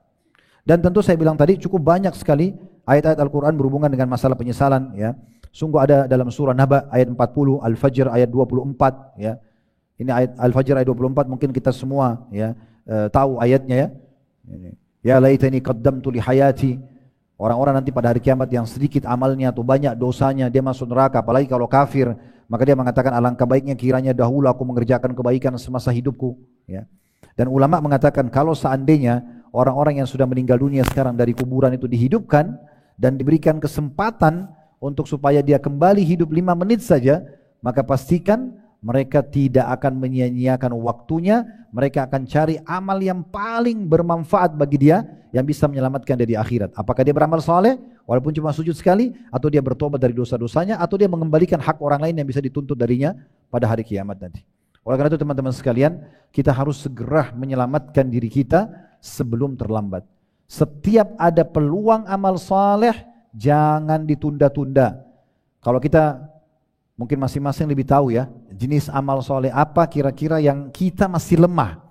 Dan tentu saya bilang tadi cukup banyak sekali ayat-ayat Al-Quran berhubungan dengan masalah penyesalan ya. Sungguh ada dalam surah Naba ayat 40, Al-Fajr ayat 24 ya. Ini ayat Al-Fajr ayat 24 mungkin kita semua ya tahu ayatnya ya. Ya laitani qaddamtu li hayati. Orang-orang nanti pada hari kiamat yang sedikit amalnya atau banyak dosanya dia masuk neraka, apalagi kalau kafir, maka dia mengatakan alangkah baiknya kiranya dahulu aku mengerjakan kebaikan semasa hidupku ya. Dan ulama mengatakan kalau seandainya orang-orang yang sudah meninggal dunia sekarang dari kuburan itu dihidupkan dan diberikan kesempatan untuk supaya dia kembali hidup 5 menit saja, maka pastikan mereka tidak akan menyia-nyiakan waktunya, mereka akan cari amal yang paling bermanfaat bagi dia, yang bisa menyelamatkan dia di akhirat. Apakah dia beramal saleh, walaupun cuma sujud sekali, atau dia bertobat dari dosa-dosanya, atau dia mengembalikan hak orang lain yang bisa dituntut darinya pada hari kiamat nanti. Oleh karena itu teman-teman sekalian, kita harus segera menyelamatkan diri kita sebelum terlambat. Setiap ada peluang amal saleh, jangan ditunda-tunda. Kalau kita mungkin masing-masing lebih tahu ya, jenis amal soleh apa kira-kira yang kita masih lemah.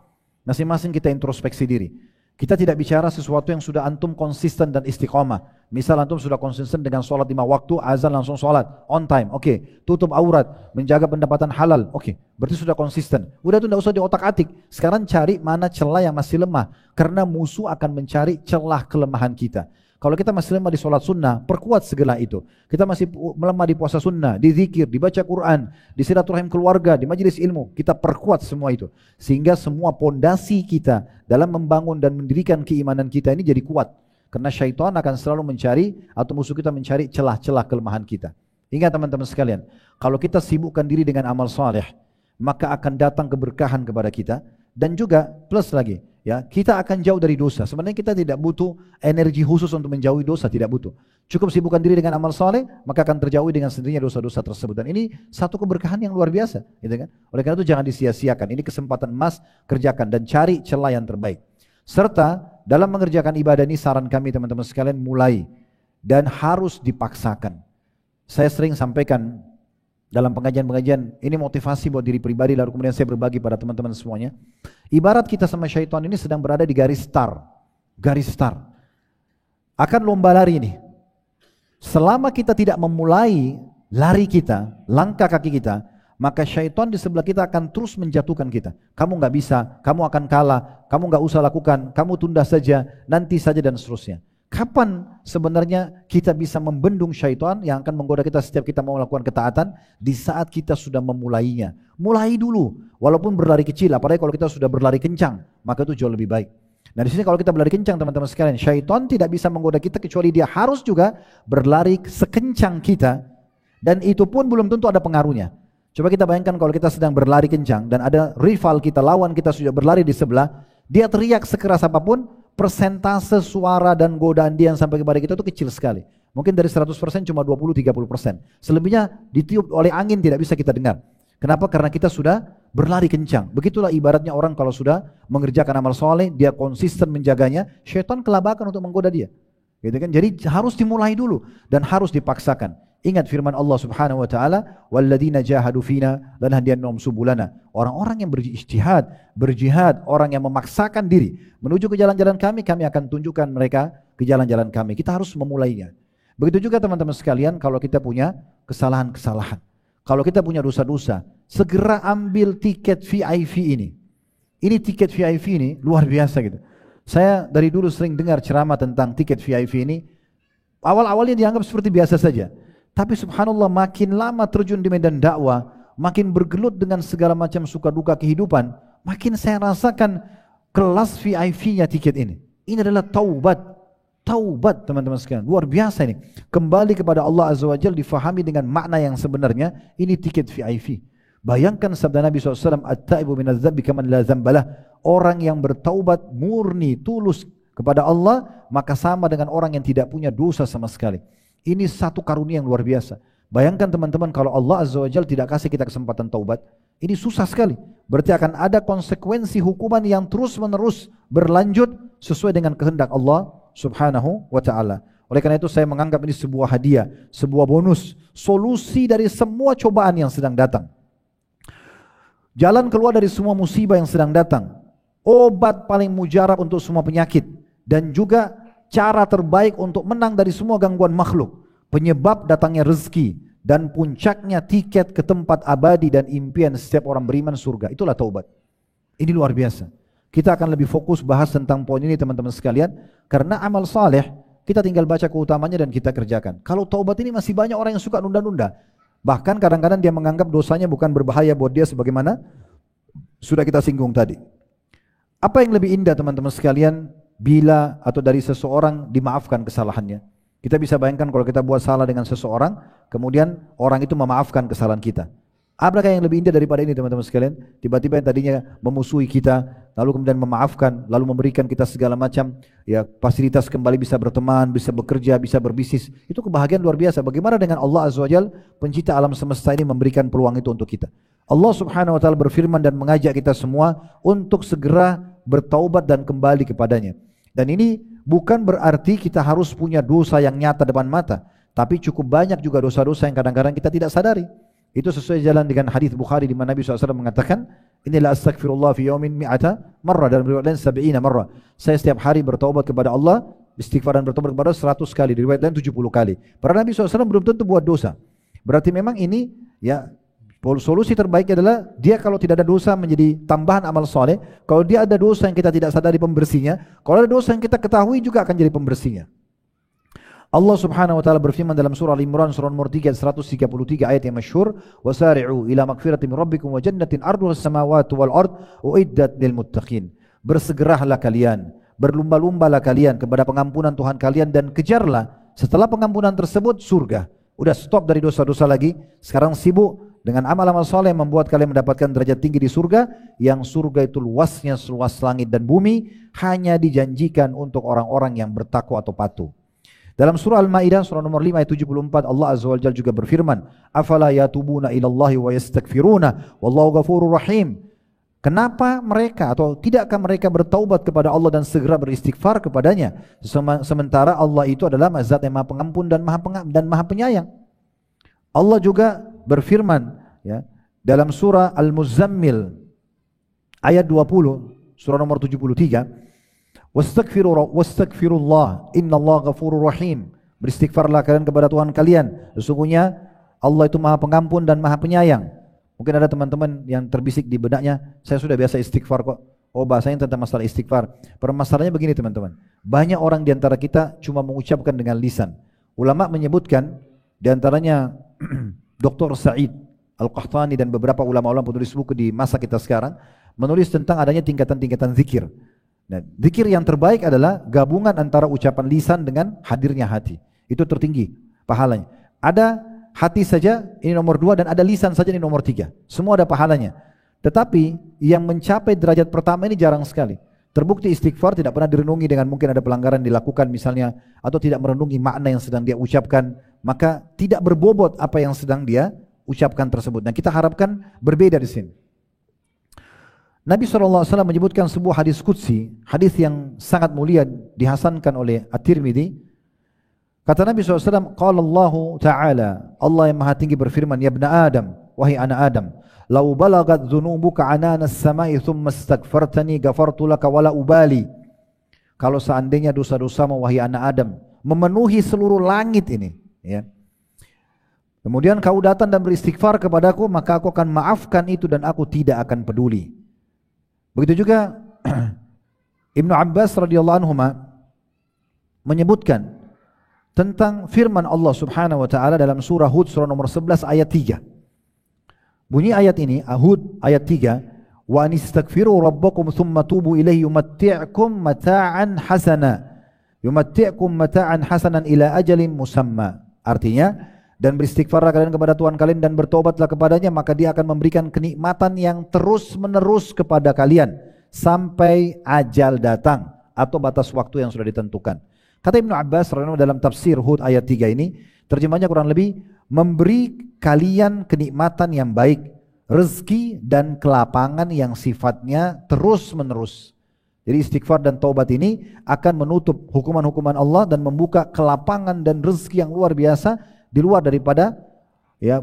Masing-masing kita introspeksi diri. Kita tidak bicara sesuatu yang sudah antum konsisten dan istiqomah. Misal antum sudah konsisten dengan sholat 5 waktu, azan langsung sholat, on time, oke. Tutup aurat, menjaga pendapatan halal, oke. Berarti sudah konsisten. Udah itu tidak usah diotak-atik. Sekarang cari mana celah yang masih lemah. Karena musuh akan mencari celah kelemahan kita. Kalau kita masih lemah di sholat sunnah, perkuat segala itu. Kita masih melemah di puasa sunnah, di zikir, dibaca Quran, di silaturahim keluarga, di majelis ilmu. Kita perkuat semua itu. Sehingga semua pondasi kita dalam membangun dan mendirikan keimanan kita ini jadi kuat. Karena syaitan akan selalu mencari, atau musuh kita mencari celah-celah kelemahan kita. Ingat teman-teman sekalian, kalau kita sibukkan diri dengan amal saleh, maka akan datang keberkahan kepada kita. Dan juga plus lagi, ya, kita akan jauh dari dosa. Sebenarnya kita tidak butuh energi khusus untuk menjauhi dosa, tidak butuh. Cukup sibukkan diri dengan amal soleh, maka akan terjauhi dengan sendirinya dosa-dosa tersebut. Dan ini satu keberkahan yang luar biasa, gitu kan? Oleh karena itu jangan disia-siakan. Ini kesempatan emas, kerjakan dan cari celah yang terbaik. Serta dalam mengerjakan ibadah ini saran kami teman-teman sekalian mulai dan harus dipaksakan. Saya sering sampaikan dalam pengajian-pengajian, ini motivasi buat diri pribadi, lalu kemudian saya berbagi pada teman-teman semuanya. Ibarat kita sama syaitan ini sedang berada di garis start. Garis start. Akan lomba lari ini. Selama kita tidak memulai lari kita, langkah kaki kita, maka syaitan di sebelah kita akan terus menjatuhkan kita. Kamu nggak bisa, kamu akan kalah, kamu nggak usah lakukan, kamu tunda saja, nanti saja dan seterusnya. Kapan sebenarnya kita bisa membendung syaitan yang akan menggoda kita setiap kita mau melakukan ketaatan? Di saat kita sudah memulainya. Mulai dulu, walaupun berlari kecil, apalagi kalau kita sudah berlari kencang, maka itu jauh lebih baik. Nah di sini kalau kita berlari kencang teman-teman sekalian, syaitan tidak bisa menggoda kita kecuali dia harus juga berlari sekencang kita, dan itu pun belum tentu ada pengaruhnya. Coba kita bayangkan kalau kita sedang berlari kencang dan ada rival kita, lawan kita sudah berlari di sebelah, dia teriak sekeras apapun, persentase suara dan godaan dia yang sampai kepada kita itu kecil sekali. Mungkin dari 100% cuma 20-30%. Selebihnya ditiup oleh angin tidak bisa kita dengar. Kenapa? Karena kita sudah berlari kencang. Begitulah ibaratnya orang kalau sudah mengerjakan amal soleh, dia konsisten menjaganya, syaitan kelabakan untuk menggoda dia. Gitu kan? Jadi harus dimulai dulu dan harus dipaksakan. Ingat firman Allah Subhanahu wa taala, "Walladzina jahadu fina lanahdiyannahum subulana." Orang-orang yang berijtihad, berjihad, orang yang memaksakan diri menuju ke jalan-jalan kami, kami akan tunjukkan mereka ke jalan-jalan kami. Kita harus memulainya. Begitu juga teman-teman sekalian, kalau kita punya kesalahan-kesalahan, kalau kita punya dosa-dosa, segera ambil tiket VIP ini. Ini tiket VIP ini luar biasa gitu. Saya dari dulu sering dengar ceramah tentang tiket VIP ini. Awal-awalnya dianggap seperti biasa saja. Tapi subhanallah makin lama terjun di medan dakwah, makin bergelut dengan segala macam suka duka kehidupan, makin saya rasakan kelas VIP-nya tiket ini. Ini adalah taubat. Taubat teman-teman sekalian, luar biasa ini. Kembali kepada Allah Azza wa Jalla difahami dengan makna yang sebenarnya, ini tiket VIP. Bayangkan sabda Nabi SAW, "At-taibu minadz-dzambi kaman la dzambalah." Orang yang bertaubat murni, tulus kepada Allah, maka sama dengan orang yang tidak punya dosa sama sekali. Ini satu karunia yang luar biasa. Bayangkan teman-teman kalau Allah Azza wa Jalla tidak kasih kita kesempatan taubat, ini susah sekali. Berarti akan ada konsekuensi hukuman yang terus-menerus berlanjut sesuai dengan kehendak Allah Subhanahu wa ta'ala. Oleh karena itu saya menganggap ini sebuah hadiah, sebuah bonus, solusi dari semua cobaan yang sedang datang. Jalan keluar dari semua musibah yang sedang datang. Obat paling mujarab untuk semua penyakit. Dan juga cara terbaik untuk menang dari semua gangguan makhluk. Penyebab datangnya rezeki dan puncaknya tiket ke tempat abadi dan impian setiap orang beriman surga. Itulah taubat. Ini luar biasa. Kita akan lebih fokus bahas tentang poin ini teman-teman sekalian. Karena amal saleh kita tinggal baca keutamanya dan kita kerjakan. Kalau taubat ini masih banyak orang yang suka nunda-nunda. Bahkan kadang-kadang dia menganggap dosanya bukan berbahaya buat dia sebagaimana sudah kita singgung tadi. Apa yang lebih indah teman-teman sekalian bila atau dari seseorang dimaafkan kesalahannya? Kita bisa bayangkan kalau kita buat salah dengan seseorang, kemudian orang itu memaafkan kesalahan kita. Apakah yang lebih indah daripada ini teman-teman sekalian? Tiba-tiba yang tadinya memusuhi kita, lalu kemudian memaafkan, lalu memberikan kita segala macam ya fasilitas, kembali bisa berteman, bisa bekerja, bisa berbisnis. Itu kebahagiaan luar biasa. Bagaimana dengan Allah Azza wa Jalla, pencipta alam semesta ini, memberikan peluang itu untuk kita? Allah Subhanahu wa taala berfirman dan mengajak kita semua untuk segera bertaubat dan kembali kepadanya. Dan ini bukan berarti kita harus punya dosa yang nyata depan mata, tapi cukup banyak juga dosa-dosa yang kadang-kadang kita tidak sadari. Itu sesuai jalan dengan hadis Bukhari di mana Nabi SAW mengatakan, inilah astaghfirullah fi yaumin mi'ata marrah, dan riwayat lain 70 marrah. Saya setiap hari bertaubat kepada Allah, istighfar dan bertobat kepada 100 kali, di riwayat lain 70 kali. Padahal Nabi SAW belum tentu buat dosa. Berarti memang ini ya solusi terbaik adalah dia kalau tidak ada dosa menjadi tambahan amal soleh. Kalau dia ada dosa yang kita tidak sadari pembersihnya, kalau ada dosa yang kita ketahui juga akan jadi pembersihnya. Allah Subhanahu wa taala berfirman dalam surah Al-Imran surah nomor 3 133 ayat yang masyhur, wasari'u ila magfiratin min rabbikum wa jannatin arduha as-samawati wal ard uiddat lil muttaqin. Bersegeralah kalian, berlumba-lumbalah kalian kepada pengampunan Tuhan kalian, dan kejarlah setelah pengampunan tersebut surga. Udah stop dari dosa-dosa lagi, sekarang sibuk dengan amal-amal soleh yang membuat kalian mendapatkan derajat tinggi di surga, yang surga itu luasnya seluas langit dan bumi, hanya dijanjikan untuk orang-orang yang bertakwa atau patuh. Dalam surah Al-Maidah surah nomor 5 ayat 74, Allah Azza wa Jalla juga berfirman, afala yatubuna ilallahi wa yastaghfiruna wallahu ghafurur rahim. Kenapa mereka atau tidakkah mereka bertaubat kepada Allah dan segera beristighfar kepadanya, sementara Allah itu adalah Zat yang Maha Pengampun dan Maha Penyayang. Allah juga berfirman ya dalam surah Al-Muzammil ayat 20 surah nomor 73, wastaghfirullah innallaha ghafurur rahim. Beristighfarlah kalian kepada Tuhan kalian, sesungguhnya Allah itu Maha Pengampun dan Maha Penyayang. Mungkin ada teman-teman yang terbisik di benaknya, saya sudah biasa istighfar kok. Oh, bahasanya tentang masalah istighfar. Permasalahannya begini teman-teman, banyak orang di antara kita cuma mengucapkan dengan lisan. Ulama menyebutkan di antaranya Dr. Sa'id Al-Qahtani dan beberapa ulama-ulama penulis buku di masa kita sekarang menulis tentang adanya tingkatan-tingkatan zikir. Nah, zikir yang terbaik adalah gabungan antara ucapan lisan dengan hadirnya hati. Itu tertinggi pahalanya. Ada hati saja, ini nomor 2, dan ada lisan saja, ini nomor 3. Semua ada pahalanya. Tetapi yang mencapai derajat pertama ini jarang sekali. Terbukti istighfar tidak pernah direnungi dengan mungkin ada pelanggaran dilakukan misalnya, atau tidak merenungi makna yang sedang dia ucapkan, maka tidak berbobot apa yang sedang dia ucapkan tersebut. Nah, kita harapkan berbeda di sini. Nabi SAW menyebutkan sebuah hadis qudsi, hadis yang sangat mulia, dihasankan oleh At-Tirmidzi. Kata Nabi SAW, qala Allah Ta'ala, Allah yang maha tinggi berfirman, ya ibna Adam, wahai anak Adam, lau balagat dhunubuka ananas samai thumma astaghfartani ghafartu laka wala ubali. Kalau seandainya dosa-dosamu wahai anak Adam memenuhi seluruh langit ini, ya, kemudian kau datang dan beristighfar kepadaku, maka aku akan maafkan itu dan aku tidak akan peduli. Begitu juga Ibnu Abbas radhiyallahu anhu menyebutkan tentang firman Allah Subhanahu wa taala dalam surah Hud surah nomor 11 ayat 3. Bunyi ayat ini, Hud ayat 3, wa anistaghfiru rabbakum thumma tubu ilaihi yumatti'kum mata'an hasanan ila ajalin musamma. Artinya, dan beristighfarlah kalian kepada Tuhan kalian dan bertobatlah kepadanya, maka dia akan memberikan kenikmatan yang terus menerus kepada kalian sampai ajal datang atau batas waktu yang sudah ditentukan. Kata Ibnu Abbas dalam tafsir Hud ayat 3 ini, terjemahnya kurang lebih memberi kalian kenikmatan yang baik, rezeki dan kelapangan yang sifatnya terus menerus. Jadi istighfar dan taubat ini akan menutup hukuman-hukuman Allah dan membuka kelapangan dan rezeki yang luar biasa di luar daripada ya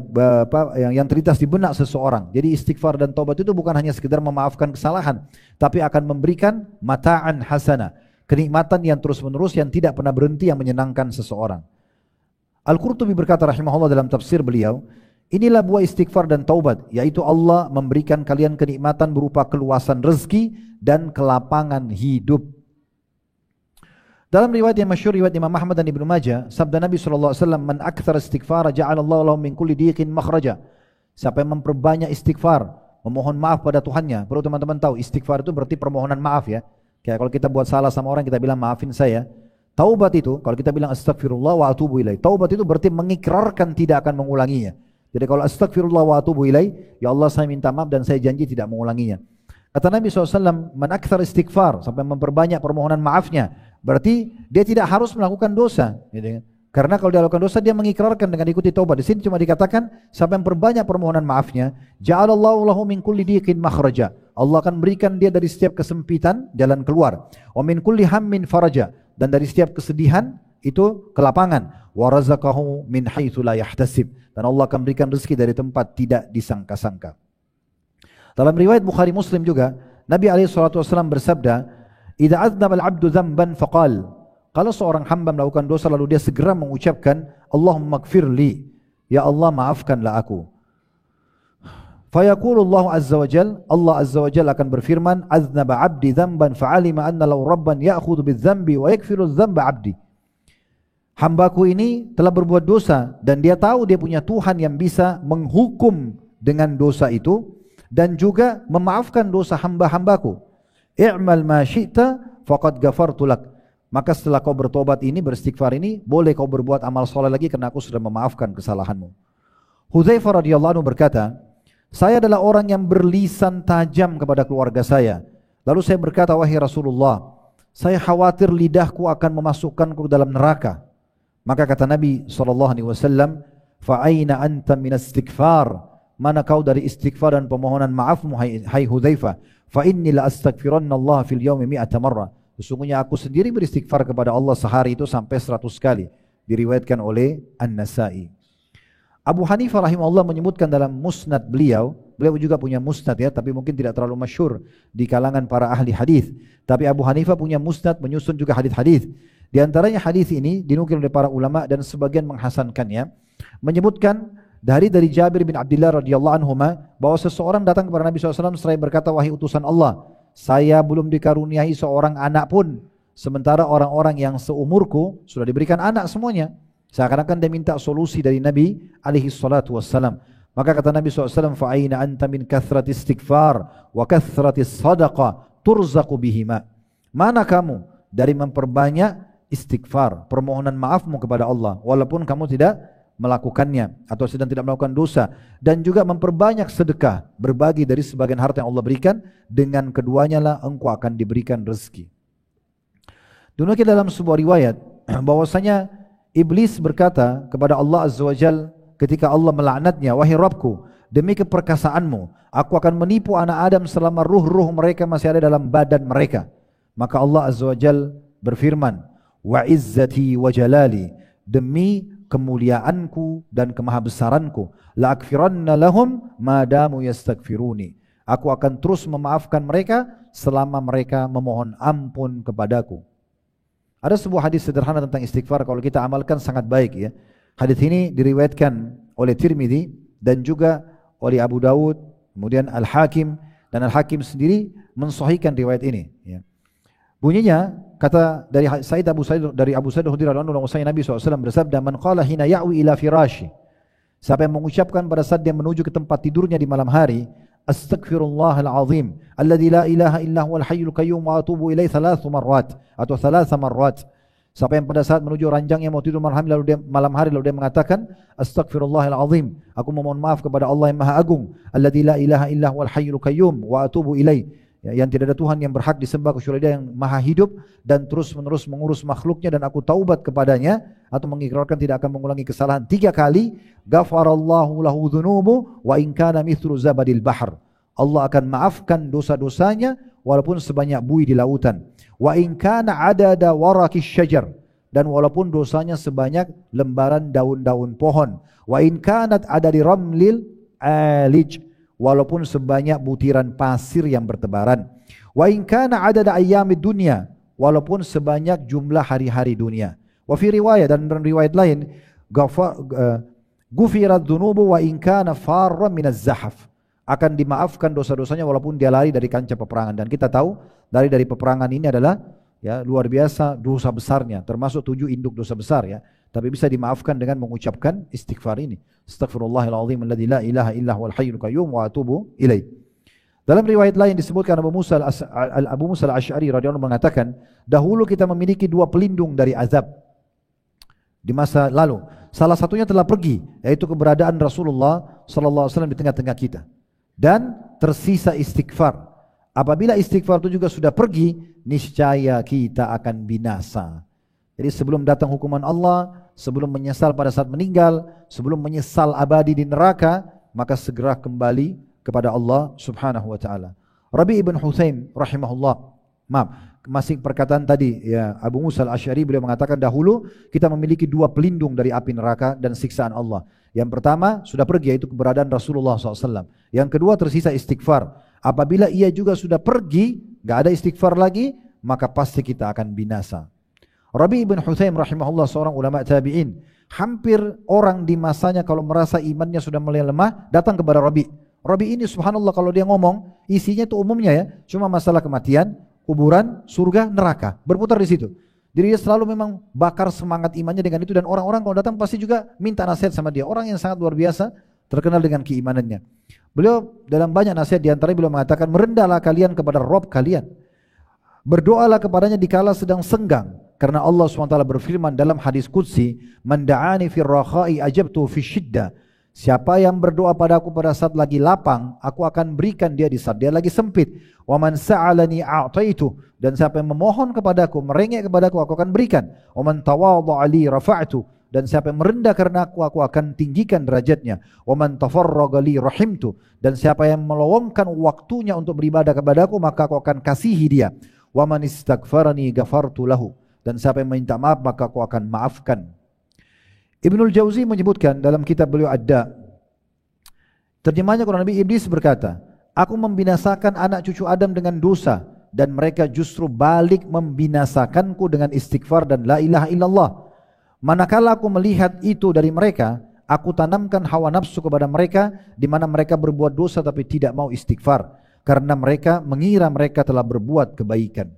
yang terlintas di benak seseorang. Jadi istighfar dan taubat itu bukan hanya sekedar memaafkan kesalahan, tapi akan memberikan mata'an hasana, kenikmatan yang terus menerus yang tidak pernah berhenti, yang menyenangkan seseorang. Al-Qurtubi berkata rahimahullah dalam tafsir beliau, inilah buah istighfar dan taubat, yaitu Allah memberikan kalian kenikmatan berupa keluasan rezeki dan kelapangan hidup. Dalam riwayat yang masyhur, riwayat Imam Ahmad dan Ibnu Majah, sabda Nabi SAW, man akthar istighfar ja'alallahu lahu min kulli dhiqin makhraja. Siapa yang memperbanyak istighfar, memohon maaf pada Tuhannya. Perlu teman-teman tahu, istighfar itu berarti permohonan maaf ya. Kayak kalau kita buat salah sama orang, kita bilang maafin saya. Taubat itu, kalau kita bilang astagfirullah wa atubu ilaih, taubat itu berarti mengikrarkan tidak akan mengulanginya. Jadi kalau astagfirullah wa atubu ilaih, ya Allah saya minta maaf dan saya janji tidak mengulanginya. Kata Nabi SAW, man akthar istighfar, sampai memperbanyak permohonan maafnya, berarti dia tidak harus melakukan dosa. Gitu kan? Karena kalau dia lakukan dosa, dia mengikrarkan dengan ikuti taubat. Di sini cuma dikatakan, sampai memperbanyak permohonan maafnya, ja'alallahu lahu min kulli diqin makhraja. Allah akan berikan dia dari setiap kesempitan, jalan keluar. Wa min kulli hammin faraja. Dan dari setiap kesedihan, itu kelapangan. Wa razaqahu min haitsu la yahtasib. Dan Allah akan berikan rezeki dari tempat tidak disangka-sangka. Dalam riwayat Bukhari Muslim juga, Nabi SAW bersabda, "Idza aznaba al-'abdu dzamban faqal." Kalau seorang hamba melakukan dosa lalu dia segera mengucapkan, "Allahumma ighfirli." Ya Allah, maafkanlah aku. Fayaqulu Allah azza wa jalla, Allah azza wa jalla akan berfirman, "Aznaba 'abdi dzamban fa'alima anna law rabban ya'khudhu bidz-dzambi wa yaghfiru adz-dzamba 'abdi." Hambaku ini telah berbuat dosa dan dia tahu dia punya Tuhan yang bisa menghukum dengan dosa itu dan juga memaafkan dosa hamba-hambaku. I'mal ma syi'ta faqad ghafartu lak. Maka setelah kau bertobat ini, beristighfar ini, boleh kau berbuat amal soleh lagi karena aku sudah memaafkan kesalahanmu. Hudzaifah radhiyallahu anhu berkata, saya adalah orang yang berlisan tajam kepada keluarga saya. Lalu saya berkata, wahai Rasulullah, saya khawatir lidahku akan memasukkanku ke dalam neraka. Maka kata Nabi SAW, fa'aina anta min istighfar. Mana kau dari istighfar dan permohonan maafmu, hai Hudzaifah? Fa inni la astaghfiranna Allah fil yaumi mi'ata marrah. Sesungguhnya aku sendiri beristighfar kepada Allah sehari itu sampai 100 kali. Diriwayatkan oleh An-Nasa'i. Abu Hanifah rahimahullah menyebutkan dalam musnad beliau juga punya musnad ya, tapi mungkin tidak terlalu masyhur di kalangan para ahli hadis. Tapi Abu Hanifah punya musnad menyusun juga hadis-hadis. Di antaranya hadis ini dinukil oleh para ulama dan sebagian menghasankannya, menyebutkan dari Jabir bin Abdullah radhiyallahu anhu bahwa seseorang datang kepada Nabi SAW seraya berkata, wahai utusan Allah, saya belum dikaruniai seorang anak pun, sementara orang-orang yang seumurku sudah diberikan anak semuanya. Seakan-akan dia minta solusi dari Nabi alaihi salatu wassalam. Maka kata Nabi SAW, fa'aina anta min kathrati istighfar wa kathrati sadaqah turzaqu bihima. Mana kamu dari memperbanyak istighfar, permohonan maafmu kepada Allah, walaupun kamu tidak melakukannya atau sedang tidak melakukan dosa, dan juga memperbanyak sedekah, berbagi dari sebagian harta yang Allah berikan, dengan keduanya lah engkau akan diberikan rezeki. Dinukil dalam sebuah riwayat bahwasanya iblis berkata kepada Allah Azza wa Jal ketika Allah melaknatnya, wahai Rabbku, demi keperkasaanmu aku akan menipu anak Adam selama ruh-ruh mereka masih ada dalam badan mereka. Maka Allah Azza wa Jal berfirman, wa izzati wa jalali, demi kemuliaanku dan kemahabesaranku, la akfiranna lahum madamu yastaghfiruni, aku akan terus memaafkan mereka selama mereka memohon ampun kepadaku. Ada sebuah hadis sederhana tentang istighfar, kalau kita amalkan sangat baik ya. Hadis ini diriwayatkan oleh Tirmidzi dan juga oleh Abu Dawud, kemudian Al-Hakim, dan Al-Hakim sendiri mensahihkan riwayat ini ya. Bunyinya, kata dari Abu Sa'id Al-Khudri radhiyallahu anhu, Nabi SAW bersabda, man qala hina ya'wi ila firashi, siapa yang mengucapkan pada saat dia menuju ke tempat tidurnya di malam hari, astaghfirullahal azim alladzi la ilaha illa huwal hayyul qayyum wa atubu ilaihi 3 marrat atau 3 marrat. Siapa yang pada saat menuju ranjangnya mau tidur malam hari lalu dia mengatakan, astaghfirullahal azim, aku memohon maaf kepada Allah yang Maha Agung, alladzi la ilaha illa huwal hayyul qayyum wa atubu ilaihi, ya, yang tidak ada Tuhan yang berhak disembah kecuali Dia yang Maha Hidup dan terus-menerus mengurus makhluknya, dan aku taubat kepadanya atau mengikrarkan tidak akan mengulangi kesalahan 3 kali, ghafarallahu lahu dzunubu wa in kana mithlu zabadil bahr, Allah akan maafkan dosa-dosanya walaupun sebanyak buih di lautan, wa in kana adada warakis syajar, dan walaupun dosanya sebanyak lembaran daun-daun pohon, wa in kanat adadi ramlil alij, walaupun sebanyak butiran pasir yang bertebaran, wa in kana adada ayyamid dunya, walaupun sebanyak jumlah hari-hari dunia. Wa fi riwayat, dan riwayat lain, gufirat dzunubu wa in kana farra minaz zahaf, akan dimaafkan dosa-dosanya walaupun dia lari dari kancah peperangan. Dan kita tahu dari peperangan ini adalah ya luar biasa dosa besarnya, termasuk 7 induk dosa besar ya, tapi bisa dimaafkan dengan mengucapkan istighfar ini, astaghfirullahal azim alladzi la ilaha illa huwal hayyul qayyum wa atubu ilaih. Dalam riwayat lain disebutkan Abu Musa al-Asy'ari radhiyallahu anhu mengatakan, dahulu kita memiliki dua pelindung dari azab di masa lalu. Salah satunya telah pergi, yaitu keberadaan Rasulullah sallallahu alaihi wasallam di tengah-tengah kita. Dan tersisa istighfar. Apabila istighfar itu juga sudah pergi, niscaya kita akan binasa. Jadi sebelum datang hukuman Allah, sebelum menyesal pada saat meninggal, sebelum menyesal abadi di neraka, maka segera kembali kepada Allah Subhanahu wa taala. Rabi' ibn Hutsaim rahimahullah. Masih perkataan tadi ya Abu Musa al-Asy'ari, beliau mengatakan dahulu kita memiliki dua pelindung dari api neraka dan siksaan Allah. Yang pertama sudah pergi, yaitu keberadaan Rasulullah SAW. Yang kedua tersisa istighfar. Apabila ia juga sudah pergi, gak ada istighfar lagi, maka pasti kita akan binasa. Rabi' ibn Hutsaim rahimahullah, seorang ulama tabi'in, hampir orang di masanya kalau merasa imannya sudah mulai lemah, datang kepada Rabi'. Rabi' ini subhanallah kalau dia ngomong, isinya itu umumnya ya, cuma masalah kematian, kuburan, surga, neraka, berputar di situ. Jadi dia selalu memang bakar semangat imannya dengan itu, dan orang-orang kalau datang pasti juga minta nasihat sama dia. Orang yang sangat luar biasa, terkenal dengan keimanannya. Beliau dalam banyak nasihat diantaranya beliau mengatakan, merendahlah kalian kepada Rabb kalian, berdoalah kepadanya dikala sedang senggang, karena Allah SWT berfirman dalam hadis qudsi, man da'ani fir rakha'i ajabtu fi syiddah. Siapa yang berdoa padaku pada saat lagi lapang, aku akan berikan dia di saat dia lagi sempit. Wa man sa'alani a'taitu, dan siapa yang memohon kepadaku, merengek kepadaku, aku akan berikan. Wa man tawadha'a li rafa'tu, dan siapa yang merendah karena aku akan tinggikan derajatnya. Wa man tafarraga li rahimtu, dan siapa yang meluangkan waktunya untuk beribadah kepadaku, maka aku akan kasihi dia. Wa man istaghfarani ghafartu lahu, dan siapa yang minta maaf, maka aku akan maafkan. Ibnul Jauzi menyebutkan dalam kitab beliau Ad-Da, terjemahnya kurang lebih, iblis berkata, aku membinasakan anak cucu Adam dengan dosa, dan mereka justru balik membinasakanku dengan istighfar dan la ilaha illallah. Manakala aku melihat itu dari mereka, aku tanamkan hawa nafsu kepada mereka, di mana mereka berbuat dosa tapi tidak mau istighfar, karena mereka mengira mereka telah berbuat kebaikan.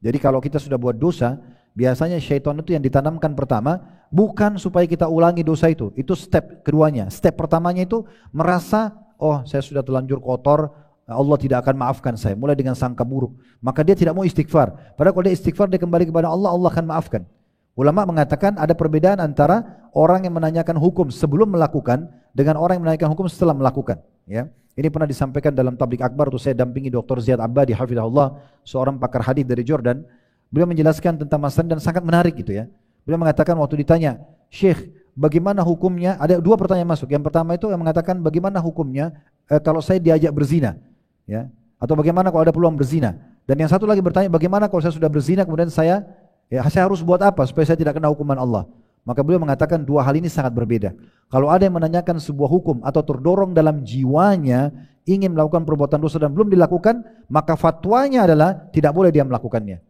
Jadi kalau kita sudah buat dosa, biasanya syaitan itu yang ditanamkan pertama, bukan supaya kita ulangi dosa itu step keduanya. Step pertamanya itu merasa, oh saya sudah terlanjur kotor, Allah tidak akan maafkan saya, mulai dengan sangka buruk. Maka dia tidak mau istighfar. Padahal kalau dia istighfar, dia kembali kepada Allah, Allah akan maafkan. Ulama mengatakan ada perbedaan antara orang yang menanyakan hukum sebelum melakukan dengan orang yang menanyakan hukum setelah melakukan. Ya, ini pernah disampaikan dalam tablik akbar, tuh saya dampingi Dr. Ziyad Abbadi hafizahullah, seorang pakar hadis dari Jordan. Beliau menjelaskan tentang masalah dan sangat menarik gitu ya. Beliau mengatakan waktu ditanya, Syekh, bagaimana hukumnya? Ada dua pertanyaan masuk. Yang pertama itu yang mengatakan bagaimana hukumnya kalau saya diajak berzina, ya? Atau bagaimana kalau ada peluang berzina? Dan yang satu lagi bertanya, bagaimana kalau saya sudah berzina kemudian saya harus buat apa supaya saya tidak kena hukuman Allah? Maka beliau mengatakan dua hal ini sangat berbeda. Kalau ada yang menanyakan sebuah hukum atau terdorong dalam jiwanya ingin melakukan perbuatan dosa dan belum dilakukan, maka fatwanya adalah tidak boleh dia melakukannya.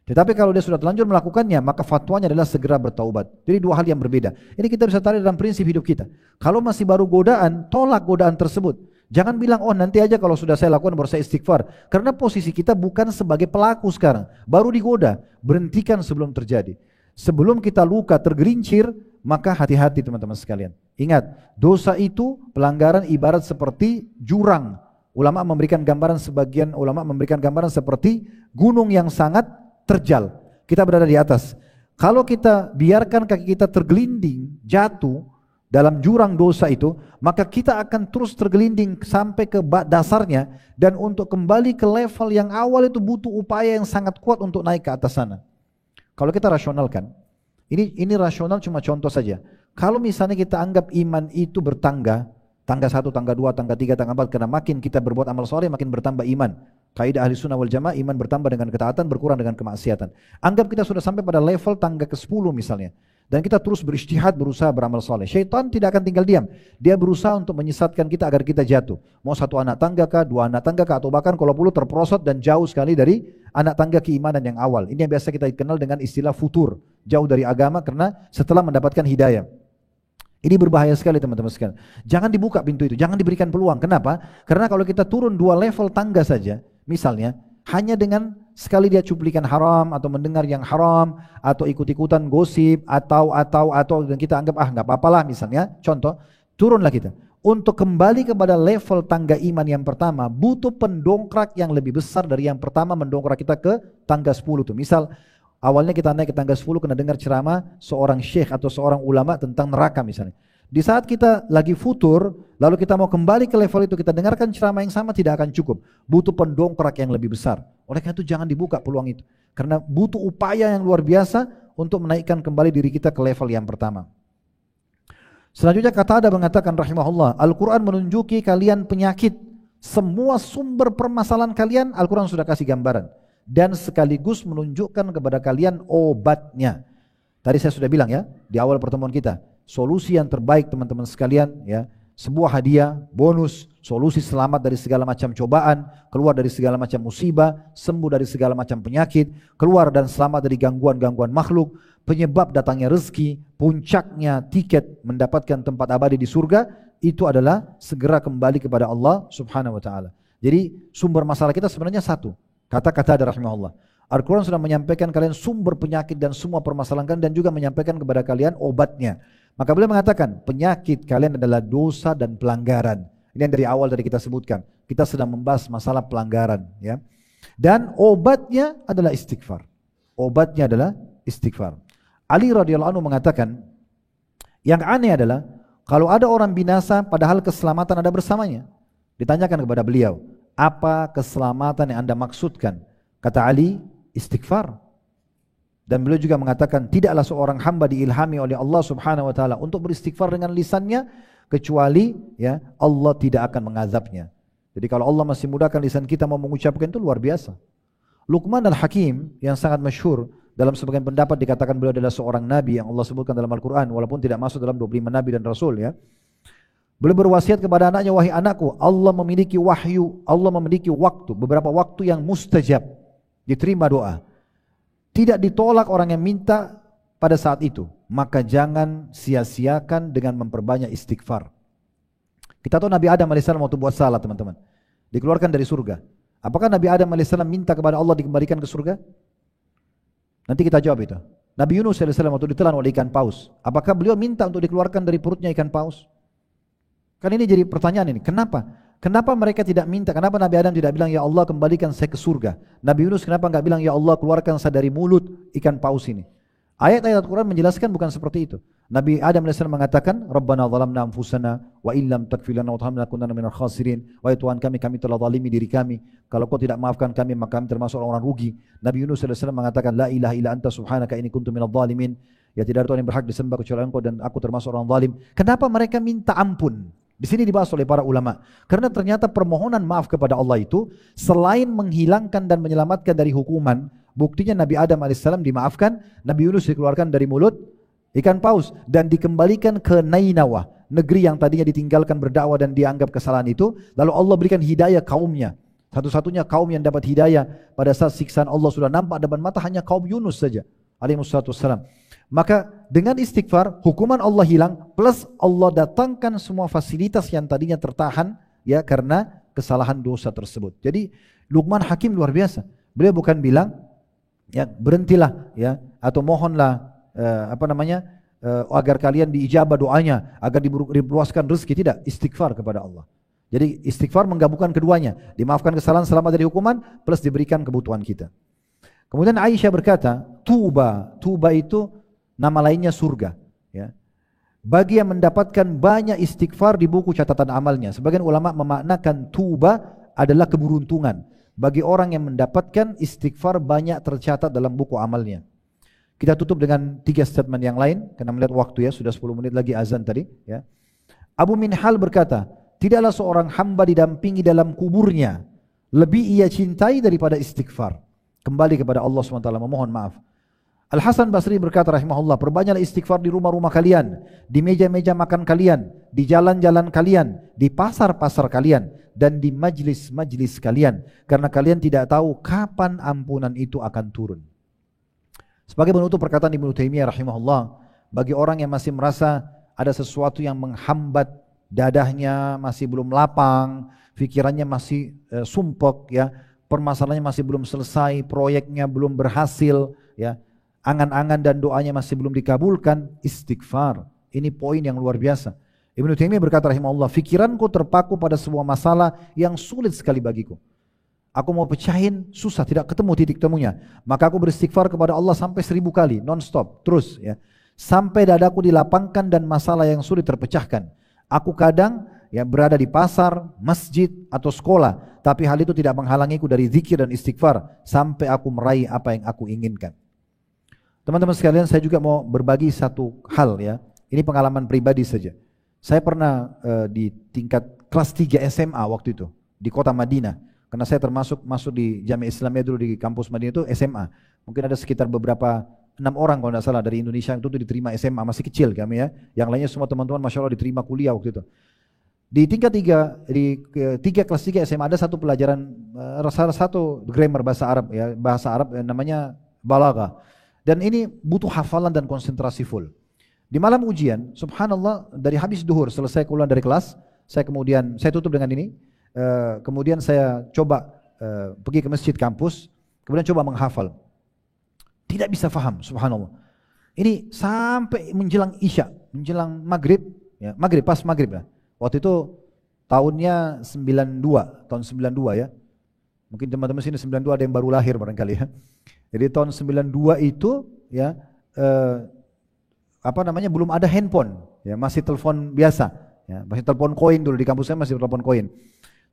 Tetapi kalau dia sudah terlanjur melakukannya, maka fatwanya adalah segera bertaubat. Jadi dua hal yang berbeda. Ini kita bisa tarik dalam prinsip hidup kita. Kalau masih baru godaan, tolak godaan tersebut. Jangan bilang, oh nanti aja kalau sudah saya lakukan baru saya istighfar. Karena posisi kita bukan sebagai pelaku sekarang. Baru digoda. Berhentikan sebelum terjadi. Sebelum kita luka tergerincir, maka hati-hati teman-teman sekalian. Ingat, dosa itu pelanggaran ibarat seperti jurang. Sebagian ulama memberikan gambaran seperti gunung yang sangat terjal, kita berada di atas. Kalau kita biarkan kaki kita tergelinding, jatuh dalam jurang dosa itu, maka kita akan terus tergelinding sampai ke dasarnya, dan untuk kembali ke level yang awal itu butuh upaya yang sangat kuat untuk naik ke atas sana. Kalau kita rasionalkan, ini rasional cuma contoh saja. Kalau misalnya kita anggap iman itu bertangga, tangga 1, tangga 2, tangga 3, tangga 4, karena makin kita berbuat amal soleh makin bertambah iman. Kaidah ahli sunnah wal jamaah, iman bertambah dengan ketaatan, berkurang dengan kemaksiatan. Anggap kita sudah sampai pada level tangga ke-10 misalnya, dan kita terus berijtihad, berusaha beramal soleh. Syaitan tidak akan tinggal diam. Dia berusaha untuk menyesatkan kita agar kita jatuh. Mau 1 anak tangga kah, 2 anak tangga kah, atau bahkan kalau perlu terperosot dan jauh sekali dari anak tangga keimanan yang awal. Ini yang biasa kita kenal dengan istilah futur, jauh dari agama karena setelah mendapatkan hidayah. Ini berbahaya sekali teman-teman sekalian. Jangan dibuka pintu itu, jangan diberikan peluang. Kenapa? Karena kalau kita turun 2 level tangga saja, misalnya hanya dengan sekali dia cuplikan haram atau mendengar yang haram atau ikut-ikutan gosip atau dan kita anggap nggak apa-apalah misalnya, contoh, turunlah kita. untuk kembali kepada level tangga iman yang pertama butuh pendongkrak yang lebih besar dari yang pertama mendongkrak kita ke tangga 10 tuh. Misal awalnya kita naik ke tangga 10 kena dengar ceramah seorang syekh atau seorang ulama tentang neraka misalnya. Di saat kita lagi futur, lalu kita mau kembali ke level itu, kita dengarkan ceramah yang sama tidak akan cukup. Butuh pendongkrak yang lebih besar. Oleh karena itu jangan dibuka peluang itu. Karena butuh upaya yang luar biasa untuk menaikkan kembali diri kita ke level yang pertama. Selanjutnya Qatadah mengatakan rahimahullah, Al-Quran menunjuki kalian penyakit. Semua sumber permasalahan kalian Al-Quran sudah kasih gambaran. Dan sekaligus menunjukkan kepada kalian obatnya. Tadi saya sudah bilang ya, di awal pertemuan kita. Solusi yang terbaik teman-teman sekalian ya. Sebuah hadiah, bonus, solusi selamat dari segala macam cobaan, keluar dari segala macam musibah, sembuh dari segala macam penyakit, keluar dan selamat dari gangguan-gangguan makhluk, penyebab datangnya rezeki, puncaknya tiket mendapatkan tempat abadi di surga, itu adalah segera kembali kepada Allah subhanahu wa ta'ala. Jadi sumber masalah kita sebenarnya satu, kata-kata dari rahimahullah. Al-Quran sudah menyampaikan kalian sumber penyakit dan semua permasalahan kalian dan juga menyampaikan kepada kalian obatnya. Maka beliau mengatakan penyakit kalian adalah dosa dan pelanggaran. Ini yang dari awal tadi kita sebutkan. Kita sedang membahas masalah pelanggaran, ya. Dan obatnya adalah istighfar. Obatnya adalah istighfar. Ali radhiyallahu anhu mengatakan, yang aneh adalah kalau ada orang binasa padahal keselamatan ada bersamanya. Ditanyakan kepada beliau, apa keselamatan yang Anda maksudkan? Kata Ali, istighfar. Dan beliau juga mengatakan tidaklah seorang hamba diilhami oleh Allah subhanahu wa ta'ala untuk beristighfar dengan lisannya kecuali ya Allah tidak akan mengazabnya. Jadi kalau Allah masih mudahkan lisan kita mau mengucapkan itu luar biasa. Luqman al-Hakim yang sangat masyhur dalam sebagian pendapat dikatakan beliau adalah seorang nabi yang Allah sebutkan dalam Al-Quran walaupun tidak masuk dalam 25 nabi dan rasul ya. Beliau berwasiat kepada anaknya, wahai anakku, Allah memiliki wahyu, Allah memiliki waktu, beberapa waktu yang mustajab, diterima doa. Tidak ditolak orang yang minta pada saat itu. Maka jangan sia-siakan dengan memperbanyak istighfar. Kita tahu Nabi Adam AS waktu buat salah teman-teman. Dikeluarkan dari surga. Apakah Nabi Adam AS minta kepada Allah dikembalikan ke surga? Nanti kita jawab itu. Nabi Yunus AS waktu ditelan oleh ikan paus. Apakah beliau minta untuk dikeluarkan dari perutnya ikan paus? Kan ini jadi pertanyaan ini. Kenapa? Kenapa mereka tidak minta? Kenapa Nabi Adam tidak bilang, ya Allah kembalikan saya ke surga? Nabi Yunus kenapa enggak bilang, ya Allah keluarkan saya dari mulut ikan paus ini? Ayat-ayat Al-Quran menjelaskan bukan seperti itu. Nabi Adam AS mengatakan, Rabbana zalamna anfusana wa illam takfir lana wa tarhamna lakunanna minal khasirin. Wahai Tuhan kami telah zalimi diri kami. Kalau kau tidak maafkan kami, maka kami termasuk orang-orang rugi. Nabi Yunus AS mengatakan, la ilaha illa anta subhanaka inni kuntu minadh dhalimin. Ya tidak ada Tuhan yang berhak disembah kecuali Engkau dan aku termasuk orang zalim. Kenapa mereka minta ampun? Di sini dibahas oleh para ulama. Karena ternyata permohonan maaf kepada Allah itu selain menghilangkan dan menyelamatkan dari hukuman, buktinya Nabi Adam AS dimaafkan, Nabi Yunus dikeluarkan dari mulut ikan paus dan dikembalikan ke Nainawa, negeri yang tadinya ditinggalkan berdakwah dan dianggap kesalahan itu. Lalu Allah berikan hidayah kaumnya. Satu-satunya kaum yang dapat hidayah pada saat siksaan Allah sudah nampak depan mata hanya kaum Yunus saja alaihissalatu wassalam. Maka dengan istighfar hukuman Allah hilang, plus Allah datangkan semua fasilitas yang tadinya tertahan ya karena kesalahan dosa tersebut. Jadi Luqman Hakim luar biasa. Beliau bukan bilang ya berhentilah ya atau mohonlah agar kalian diijabah doanya, agar diluaskan rezeki, tidak, istighfar kepada Allah. Jadi istighfar menggabungkan keduanya, dimaafkan kesalahan selamat dari hukuman plus diberikan kebutuhan kita. Kemudian Aisyah berkata, Tuba itu nama lainnya surga. Ya. Bagi yang mendapatkan banyak istighfar di buku catatan amalnya. Sebagian ulama memaknakan tuba adalah keberuntungan. Bagi orang yang mendapatkan istighfar banyak tercatat dalam buku amalnya. Kita tutup dengan 3 statement yang lain. Karena melihat waktu ya, sudah 10 menit lagi azan tadi. Ya. Abu Minhal berkata, tidaklah seorang hamba didampingi dalam kuburnya lebih ia cintai daripada istighfar. Kembali kepada Allah SWT memohon maaf. Al-Hasan Basri berkata rahimahullah, perbanyaklah istighfar di rumah-rumah kalian, di meja-meja makan kalian, di jalan-jalan kalian, di pasar-pasar kalian, dan di majlis-majlis kalian. Karena kalian tidak tahu kapan ampunan itu akan turun. Sebagai penutup perkataan Ibnu Taimiyah rahimahullah, bagi orang yang masih merasa ada sesuatu yang menghambat dadahnya, masih belum lapang, pikirannya masih sumpek, ya, permasalahannya masih belum selesai, proyeknya belum berhasil, ya, angan-angan dan doanya masih belum dikabulkan, istighfar. Ini poin yang luar biasa. Ibnu Taimiyah berkata rahimahullah, "Fikiranku terpaku pada sebuah masalah yang sulit sekali bagiku. Aku mau pecahin, susah, tidak ketemu titik temunya. Maka aku beristighfar kepada Allah sampai 1000 kali, non-stop, terus ya. Sampai dadaku dilapangkan dan masalah yang sulit terpecahkan. Aku kadang ya berada di pasar, masjid atau sekolah, tapi hal itu tidak menghalangiku dari zikir dan istighfar sampai aku meraih apa yang aku inginkan." Teman-teman sekalian, saya juga mau berbagi satu hal ya. Ini pengalaman pribadi saja. Saya pernah di tingkat kelas 3 SMA waktu itu di kota Madinah. Karena saya masuk di Jamiah Islamiyah dulu di kampus Madinah itu SMA. Mungkin ada sekitar beberapa 6 orang kalau tidak salah dari Indonesia itu diterima SMA, masih kecil kami ya. Yang lainnya semua teman-teman Masya Allah diterima kuliah waktu itu. Di tingkat 3 kelas 3 SMA ada satu pelajaran salah satu grammar bahasa Arab namanya balaghah. Dan ini butuh hafalan dan konsentrasi full. Di malam ujian, subhanallah, dari habis duhur selesai keluar dari kelas, saya tutup dengan ini, kemudian saya coba pergi ke masjid kampus, kemudian coba menghafal. Tidak bisa faham, subhanallah. Ini sampai menjelang Isya, menjelang maghrib, ya, pas maghrib lah. Waktu itu tahunnya tahun 92 ya. Mungkin teman-teman sini 92 ada yang baru lahir barangkali ya. Jadi tahun 92 itu ya belum ada handphone, ya masih telepon biasa, ya masih telepon koin dulu di kampus saya masih telepon koin.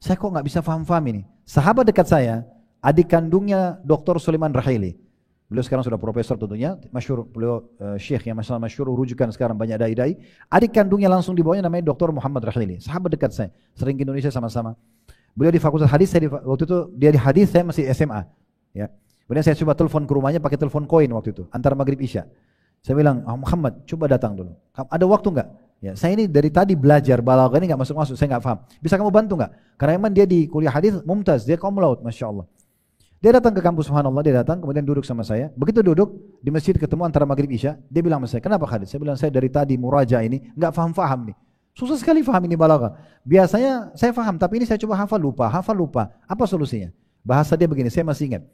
Saya kok nggak bisa paham ini. Sahabat dekat saya, adik kandungnya Dr. Sulaiman Rahili. Beliau sekarang sudah profesor tentunya, masyhur, beliau syekh yang masyhur rujukan sekarang banyak dai-dai. Adik kandungnya langsung dibawanya namanya Dr. Muhammad Rahili. Sahabat dekat saya, sering ke Indonesia sama-sama. Beliau di Fakultas Hadis, waktu itu dia di hadis, saya masih SMA, ya. Kemudian saya coba telepon ke rumahnya pakai telepon koin waktu itu, antara maghrib isya. Saya bilang, Muhammad, coba datang dulu. Ada waktu enggak? Ya, saya ini dari tadi belajar balaghah ini enggak masuk-masuk, saya enggak paham. Bisa kamu bantu enggak? Karena memang dia di kuliah hadis mumtaz, dia kaum laut, Masya Allah. Dia datang ke kampus, subhanallah, dia datang, kemudian duduk sama saya. Begitu duduk, di masjid ketemu antara maghrib isya, dia bilang sama saya, kenapa hadis? Saya bilang, saya dari tadi muraja ini, enggak paham-paham nih. Susah sekali paham ini balaghah. Biasanya saya paham, tapi ini saya coba hafal lupa. Apa solusinya? Bahasa dia begini, saya masih ingat.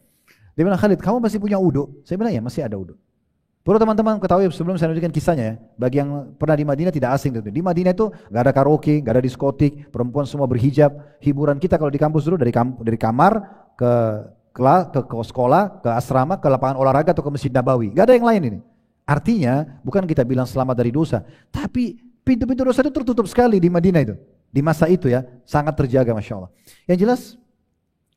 Dia bilang, Khalid, kamu masih punya wudu? Saya bilang, ya masih ada wudu. Perlu teman-teman ketahui sebelum saya lanjutkan kisahnya ya. Bagi yang pernah di Madinah tidak asing tentu. Di Madinah itu nggak ada karaoke, nggak ada diskotik, perempuan semua berhijab. Hiburan kita kalau di kampus dulu dari kamar ke sekolah, ke asrama, ke lapangan olahraga atau ke Masjid Nabawi. Nggak ada yang lain ini. Artinya bukan kita bilang selamat dari dosa, tapi pintu-pintu dosa itu tertutup sekali di Madinah itu. Di masa itu ya, sangat terjaga, Masya Allah. Yang jelas,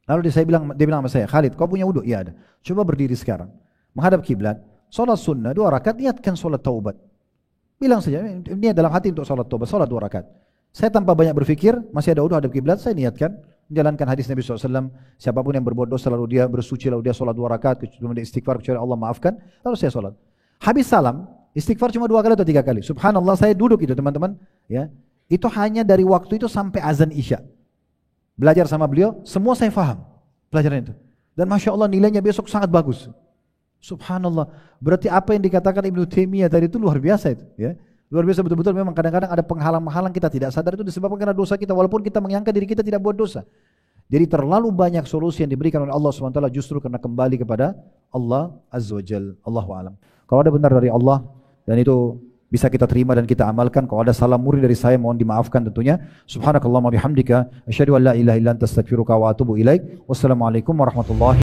lalu dia bilang sama saya, Khalid, kau punya wudu? Iya ada. Coba berdiri sekarang, menghadap kiblat, sholat sunnah 2 rakaat, niatkan sholat taubat. Bilang saja, niat dalam hati untuk sholat taubat, sholat 2 rakaat. Saya tanpa banyak berpikir, masih ada wudu hadap kiblat, saya niatkan, menjalankan hadis Nabi SAW, siapapun yang berbuat dosa lalu dia bersuci, lalu dia sholat 2 rakaat, kemudian istighfar, kecuali Allah maafkan, lalu saya sholat. Habis salam, istighfar cuma 2 kali atau 3 kali. Subhanallah, saya duduk itu teman-teman, ya. Itu hanya dari waktu itu sampai azan Isya. Belajar sama beliau, semua saya faham pelajaran itu. Dan Masya Allah nilainya besok sangat bagus. Subhanallah. Berarti apa yang dikatakan Ibnu Taimiyah tadi itu luar biasa itu, ya. Luar biasa betul-betul. Memang kadang-kadang ada penghalang-penghalang kita tidak sadar itu disebabkan karena dosa kita, walaupun kita menyangka diri kita tidak buat dosa. Jadi terlalu banyak solusi yang diberikan oleh Allah SWT justru karena kembali kepada Allah Azza wa Jalla. Allahu a'lam. Kalau ada benar dari Allah dan itu bisa kita terima dan kita amalkan. Kalau ada salah murni dari saya mohon dimaafkan tentunya. Subhanakallahumma bihamdika asyhadu an la ilaha illa anta astaghfiruka wa atubu ilaik. Wassalamualaikum warahmatullahi